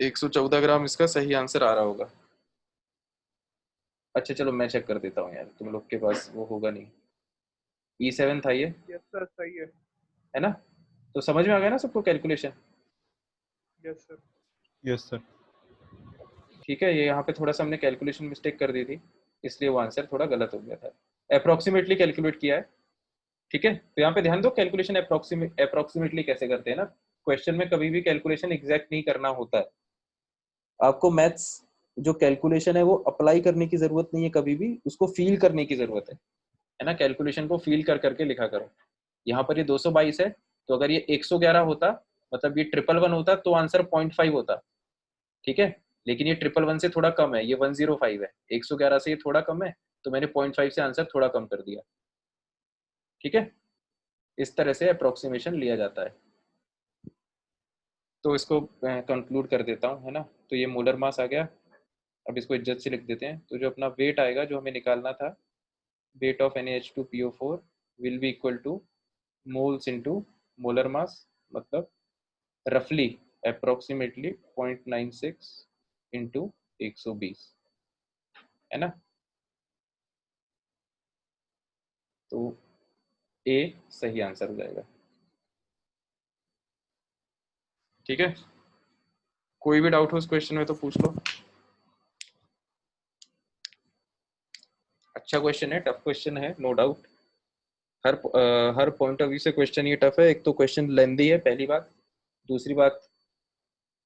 114 ग्राम इसका सही आंसर आ रहा होगा। अच्छा चलो मैं चेक कर देता हूँ यार, तुम लोग के पास वो होगा नहीं। E7 था ये, यस सर सही है। है ना। तो समझ में आ गया ना सबको calculation. Yes sir. Yes sir. ठीक है, ये यहाँ पे थोड़ा सा हमने कैलकुलेशन मिस्टेक कर दी थी, इसलिए वो आंसर थोड़ा गलत हो गया था। अप्रोक्सीमेटली कैलकुलेट किया है, ठीक है। तो यहाँ पे ध्यान दो, कैलकुलेशन अप्रोक्सीमेटली कैसे करते हैं ना। क्वेश्चन में कभी भी कैलकुलेशन एग्जैक्ट नहीं करना होता है। आपको मैथ्स जो कैलकुलेशन है वो अप्लाई करने की जरूरत नहीं है, कभी भी उसको फील करने की जरूरत है ना। कैलकुलेशन को फील कर करके लिखा करो। यहाँ पर ये 222 है, तो अगर ये 111 होता, मतलब ये 111 होता, तो आंसर 0.5 होता, ठीक है। लेकिन ये 111 से थोड़ा कम है, ये 105 है, 111 से ये थोड़ा कम है, तो मैंने 0.5 से आंसर थोड़ा कम कर दिया, ठीक है। इस तरह से अप्रोक्सीमेशन लिया जाता है। तो इसको कंक्लूड कर देता हूँ, है ना। तो ये मोलर मास आ गया। अब इसको इज्जत से लिख देते हैं। तो जो अपना वेट आएगा, जो हमें निकालना था, weight of NaH2PO4 will be equal two moles into molar mass, मतलब रफली अप्रोक्सीमेटली 0.96 इंटू 120, है ना। तो ए सही आंसर हो जाएगा, ठीक है। कोई भी डाउट हो इस क्वेश्चन में तो पूछ लो। अच्छा क्वेश्चन है, टफ क्वेश्चन है, नो डाउट। हर पॉइंट ऑफ व्यू से क्वेश्चन ये टफ है। एक तो क्वेश्चन लेंदी है, पहली बात। दूसरी बात,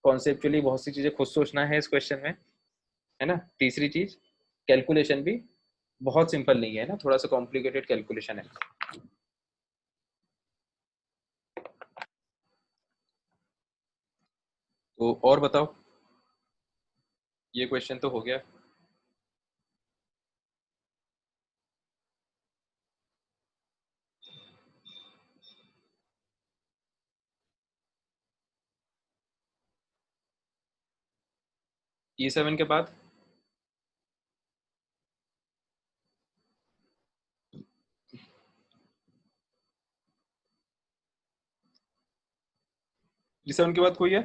कॉन्सेप्चुअली बहुत सी चीजें खुद सोचना है इस क्वेश्चन में, है ना। तीसरी चीज, कैलकुलेशन भी बहुत सिंपल नहीं है ना, थोड़ा सा कॉम्प्लिकेटेड कैलकुलेशन है। तो और बताओ, ये क्वेश्चन तो हो गया। E7 के बाद E7 के बाद कोई है?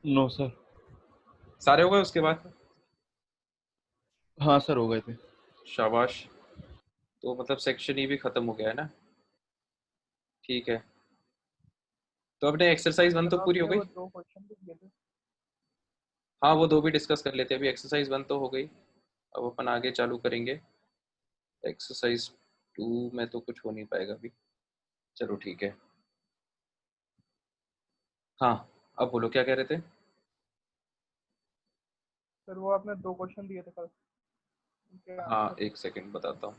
No sir. सारे हो गए उसके बाद? हाँ सर, हो गए थे। शाबाश। तो मतलब सेक्शन ई भी खत्म हो गया है ना, ठीक है। तो अपने एक्सरसाइज 1 तो सर पूरी हो आपने गई। वो 2 क्वेश्चन भी किए थे। हाँ, वो 2 भी डिस्कस कर लेते हैं। अभी एक्सरसाइज 1 तो हो गई, अब अपन आगे चालू करेंगे। एक्सरसाइज 2 में तो कुछ हो नहीं पाएगा अभी, चलो ठीक है। हाँ, अब बोलो क्या कह रहे थे। सर वो आपने 2 क्वेश्चन दिए थे कल, उनके हाँ, आंसर। एक सेकंड बताता हूँ।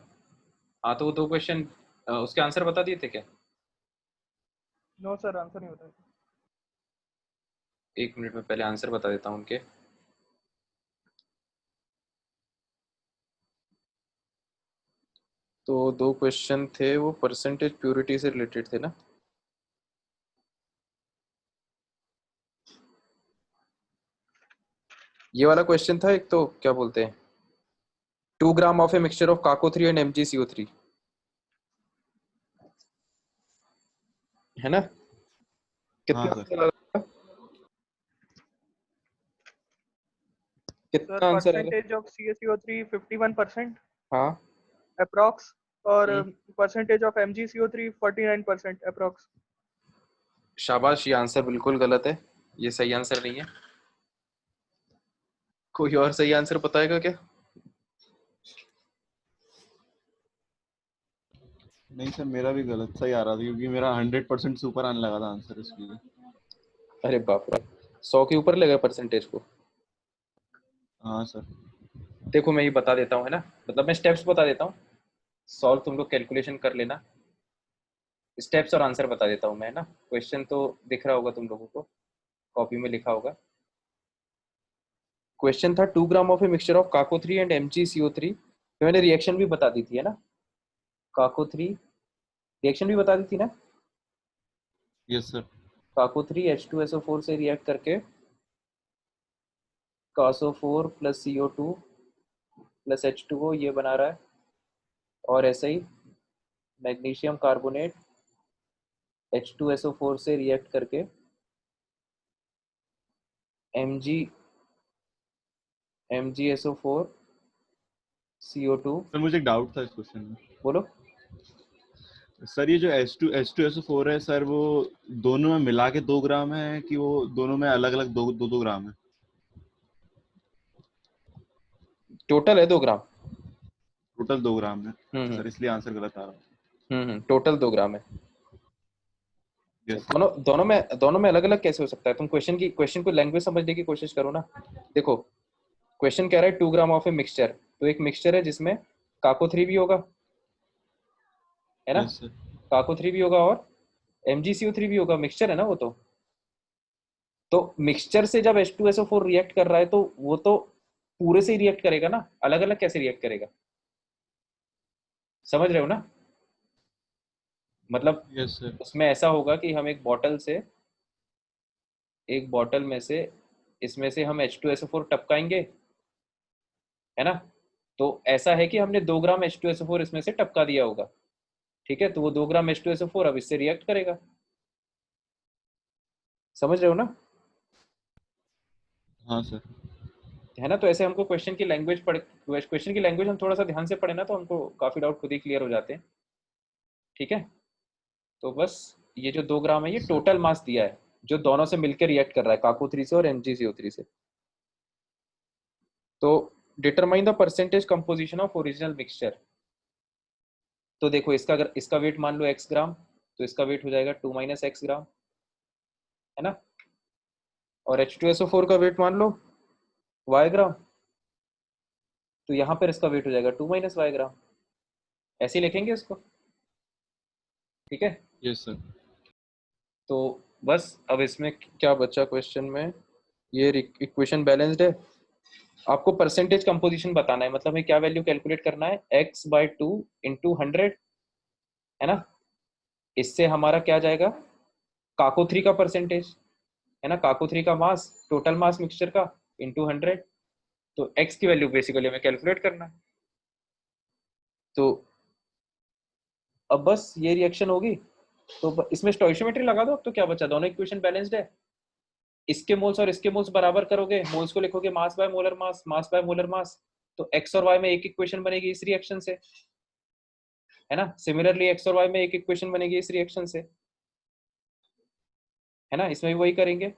हाँ, तो वो 2 क्वेश्चन उसके आंसर बता दिए थे क्या? नो सर, आंसर नहीं बताया। 1 मिनट में पहले आंसर बता देता हूँ उनके। तो 2 क्वेश्चन थे, वो परसेंटेज प्योरिटी से रिलेटेड थे ना। ये वाला क्वेश्चन था एक, तो क्या बोलते हैं, 2 gram of a mixture of Kako 3 and MgCO3, है ना। हाँ कितना सर। आंसर आ रहा है? सर कितना आंसर आ रहा परसेंटेज ऑफ CaCO3 51% है? हाँ। अप्रॉक्स, और हम्म, परसेंटेज ऑफ MgCO3 49% अप्रॉक्स। शाबाश, ये आंसर बिल्कुल गलत है, ये सही आंसर नहीं है। कोई और सही आंसर बताएगा क्या? नहीं सर, मेरा भी गलत सही आ रहा था, क्योंकि मेरा 100% से ऊपर आने लगा था आंसर इसलिए। अरे बाप रे, 100 के ऊपर लगा परसेंटेज को। हाँ सर। देखो मैं ये बता देता हूँ, है ना, मतलब मैं स्टेप्स बता देता हूँ, सॉल्व तुम लोग कैलकुलेशन कर लेना। स्टेप्स और आंसर बता देता हूँ मैं, है ना। क्वेश्चन तो दिख रहा होगा तुम लोगों को, कॉपी में लिखा होगा। क्वेश्चन था 2 gram of a mixture of Kako 3 and MgCO3। तो मैंने रिएक्शन भी बता दी थी, है ना। काको 3 रिएक्शन भी बता दी थी ना। Yes sir. काको 3 H2SO4 से रिएक्ट करके कासो 4 प्लस CO2 प्लस H2O ये बना रहा है। और ऐसे ही मैग्नीशियम कार्बोनेट H2SO4 से रिएक्ट करके Mg MgSO4 CO2। सर मुझे एक डाउट था इस क्वेश्चन में। बोलो। सर ये जो H2SO4 है सर, वो दोनों में मिला के 2 ग्राम है कि वो दोनों में अलग अलग 2 ग्राम है? टोटल है 2 ग्राम। टोटल 2 ग्राम है हम्म सर, इसलिए आंसर गलत आ रहा टोटल 2 ग्राम है। है। यस दोनों दोनों में अलग अलग कैसे हो सकता है? तुम क्वेश्चन को लैंग्वेज समझने की कोशिश करो ना। देखो, क्वेश्चन कह रहा है 2 ग्राम ऑफ ए मिक्सचर, तो एक मिक्सचर है जिसमें काको 3 भी होगा, है ना? Yes sir. काको 3 भी होगा और MgCO3 भी होगा, मिक्सचर है ना वो तो मिक्सचर से जब H2SO4 रिएक्ट कर रहा है तो वो तो पूरे से ही रिएक्ट करेगा ना, अलग अलग कैसे रिएक्ट करेगा? समझ रहे हो ना? मतलब यस सर। उसमें ऐसा होगा कि हम एक बॉटल में से इसमें से हम H2SO4 टपकाएंगे, है ना? तो ऐसा है कि हमने 2 ग्राम H2SO4 इसमें से टपका दिया होगा, ठीक है? तो वो 2 ग्राम H2SO4 अब इससे रिएक्ट करेगा। समझ रहे हो ना? हाँ सर। है ना? तो ऐसे हमको क्वेश्चन की लैंग्वेज हम थोड़ा सा ध्यान से पढ़े ना तो हमको काफी डाउट खुद ही क्लियर हो जाते हैं। ठीक है? तो बस ये जो 2 ग्राम है ये सर टोटल मास दिया है जो दोनों से मिलकर रिएक्ट कर रहा है, काको 3 से और MgCO3 से। तो determine the percentage composition of original mixture. तो देखो, इसका अगर इसका वेट मान लो x ग्राम, तो इसका वेट हो जाएगा 2 - x ग्राम, है ना? और H2SO4 का वेट मान लो y ग्राम, तो यहाँ पर इसका वेट हो जाएगा 2 - y ग्राम। ऐसे ही लिखेंगे इसको, ठीक है? Yes sir. तो बस अब इसमें क्या बचा क्वेश्चन में, ये इक्वेशन बैलेंस्ड है। आपको परसेंटेज कंपोजिशन बताना है, मतलब हमें क्या वैल्यू कैलकुलेट करना है, x/2 × 100, है ना? इससे हमारा क्या जाएगा, काको 3 का परसेंटेज, है ना? काको 3 का मास, टोटल मास मिक्सचर का इंटू 100। तो x की वैल्यू बेसिकली हमें कैलकुलेट करना है। तो अब बस ये रिएक्शन होगी तो इसमें स्टोइशियोमेट्री लगा दो। अब तो क्या बचा, दोनों इक्वेशन बैलेंस्ड है। इसके मोल्स और इसके मोल्स बराबर करोगे, मोल्स को लिखोगे mass by molar mass, mass by molar mass, तो x और y में एक इक्वेशन बनेगी इस रिएक्शन से, है ना? सिमिलरली x और y में एक इक्वेशन बनेगी इस रिएक्शन से, है ना? इसमें भी वही करेंगे,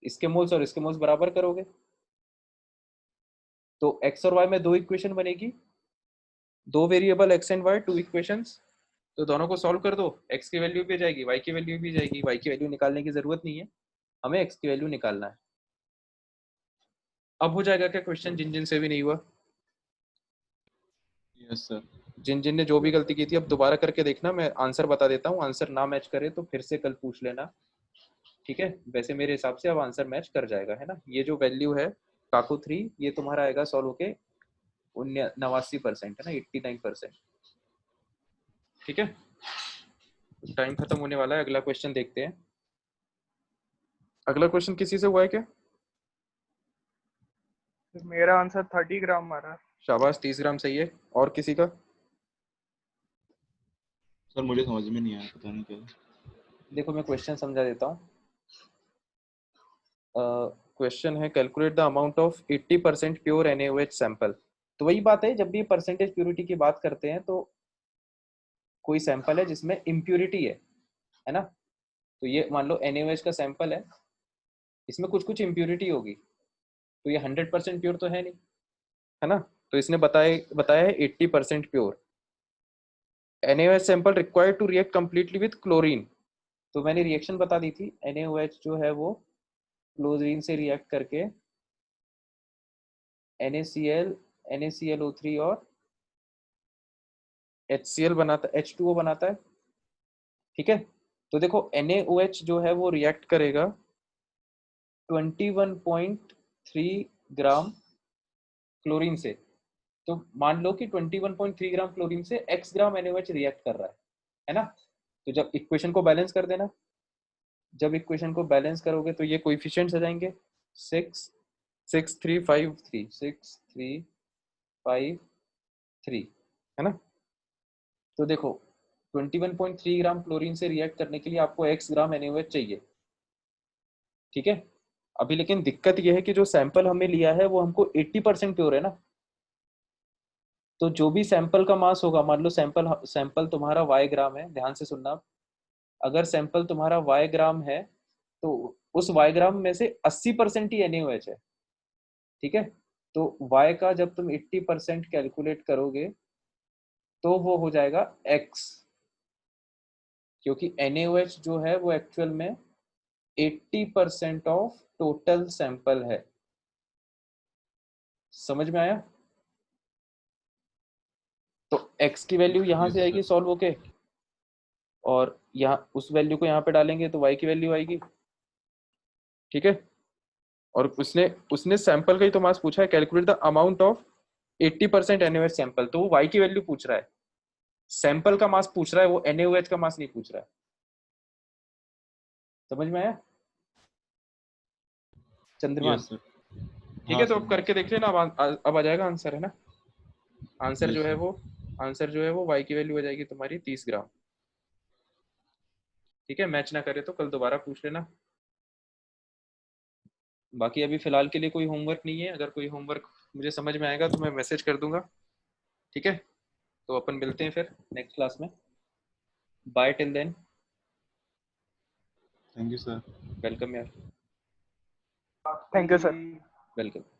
इसके मोल्स और इसके मोल्स बराबर करोगे तो x और y में 2 इक्वेशन बनेगी, 2 variable x and y, 2 equations. तो दोनों को सॉल्व कर दो, x की वैल्यू भी आ जाएगी, y की वैल्यू भी जाएगी। y की वैल्यू निकालने की जरूरत नहीं है, हमें x की वैल्यू निकालना है। अब हो जाएगा क्या क्वेश्चन जिन जिन से भी नहीं हुआ? Yes sir. जिन जिन ने जो भी गलती की थी अब दोबारा करके देखना, मैं आंसर बता देता हूँ, आंसर ना मैच करे तो फिर से कल पूछ लेना, ठीक है? वैसे मेरे हिसाब से अब आंसर मैच कर जाएगा, है ना? ये जो वैल्यू है काको 3, ये तुम्हारा आएगा सॉल्व होके 89% है ना, 89%। ठीक है, टाइम खत्म होने वाला है, अगला क्वेश्चन देखते हैं। अगला क्वेश्चन किसी से हुआ है क्या? मेरा आंसर 30 ग्राम मारा। शाबाश, 30 ग्राम सही है। और किसी का? सर मुझे समझ में नहीं आया, पता नहीं क्या। देखो मैं क्वेश्चन समझा देता हूँ। क्वेश्चन है calculate the amount of 80% pure NaOH sample. तो वही बात है, जब भी परसेंटेज प्योरिटी की बात करते हैं तो कोई सैंपल है जिसमें इम्प्योरिटी है ना? तो ये मान लो NaOH का सैंपल है, इसमें कुछ कुछ इम्प्योरिटी होगी, तो ये 100% प्योर तो है नहीं, है ना? तो इसने बताया है 80% pure. NaOH sample required to react completely with chlorine. तो मैंने रिएक्शन बता दी थी, NaOH जो है वो क्लोरीन से रिएक्ट करके NaCl, NaClO3 और HCl बनाता, H2O बनाता है, ठीक है? तो देखो NaOH जो है वो रिएक्ट करेगा 21.3 ग्राम क्लोरीन से। तो मान लो कि 21.3 ग्राम क्लोरीन से x ग्राम NaOH रिएक्ट कर रहा है ना? तो जब इक्वेशन को बैलेंस कर देना, जब इक्वेशन को बैलेंस करोगे तो ये कोएफिशिएंट्स आ जाएंगे 6 6 3 5 3 6 3 5 3, है ना? तो देखो 21.3 ग्राम क्लोरीन से रिएक्ट करने के लिए आपको x ग्राम NaOH चाहिए, ठीक है? अभी लेकिन दिक्कत यह है कि जो सैंपल हमें लिया है वो हमको 80% प्योर है ना, तो जो भी सैंपल का मास होगा, मान लो सैंपल तुम्हारा y ग्राम है, ध्यान से सुनना आप। अगर सैंपल तुम्हारा y ग्राम है तो उस y ग्राम में से 80% ही NaOH है, ठीक है। तो y का जब तुम 80% कैलकुलेट करोगे तो वो हो जाएगा x, क्योंकि NaOH जो है वो एक्चुअल में 80% ऑफ टोटल सैंपल है। समझ में आया? तो x की वैल्यू यहाँ से Yes, आएगी sir. सॉल्व होके, और यहाँ उस वैल्यू को यहाँ पे डालेंगे तो y की वैल्यू आएगी, ठीक है। और उसने उसने सैंपल का ही तो मास पूछा है, calculate the amount of 80% NaOH sample, तो वो y की वैल्यू पूछ रहा है, सैंपल का मास पूछ रहा है, वो NaOH का मास नहीं पूछ रहा है। समझ में आया चंद्रमान? Yes, sir. ठीक हाँ है, तो सर, अब करके देखिए ना, अब आ जाएगा आंसर, है ना। आंसर Yes, जो है sir. वो आंसर जो है वो y की वैल्यू हो जाएगी तुम्हारी 30 ग्राम। ठीक है, मैच ना करे तो कल दोबारा पूछ लेना। बाकी अभी फिलहाल के लिए कोई होमवर्क नहीं है, अगर कोई होमवर्क मुझे समझ में आएगा तो मैं मैसेज कर दूंगा, ठीक है। तो अपन मिलते हैं फिर नेक्स्ट क्लास में। Bye till then. Thank you, sir. Welcome यार, थैंक यू सर। वेलकम।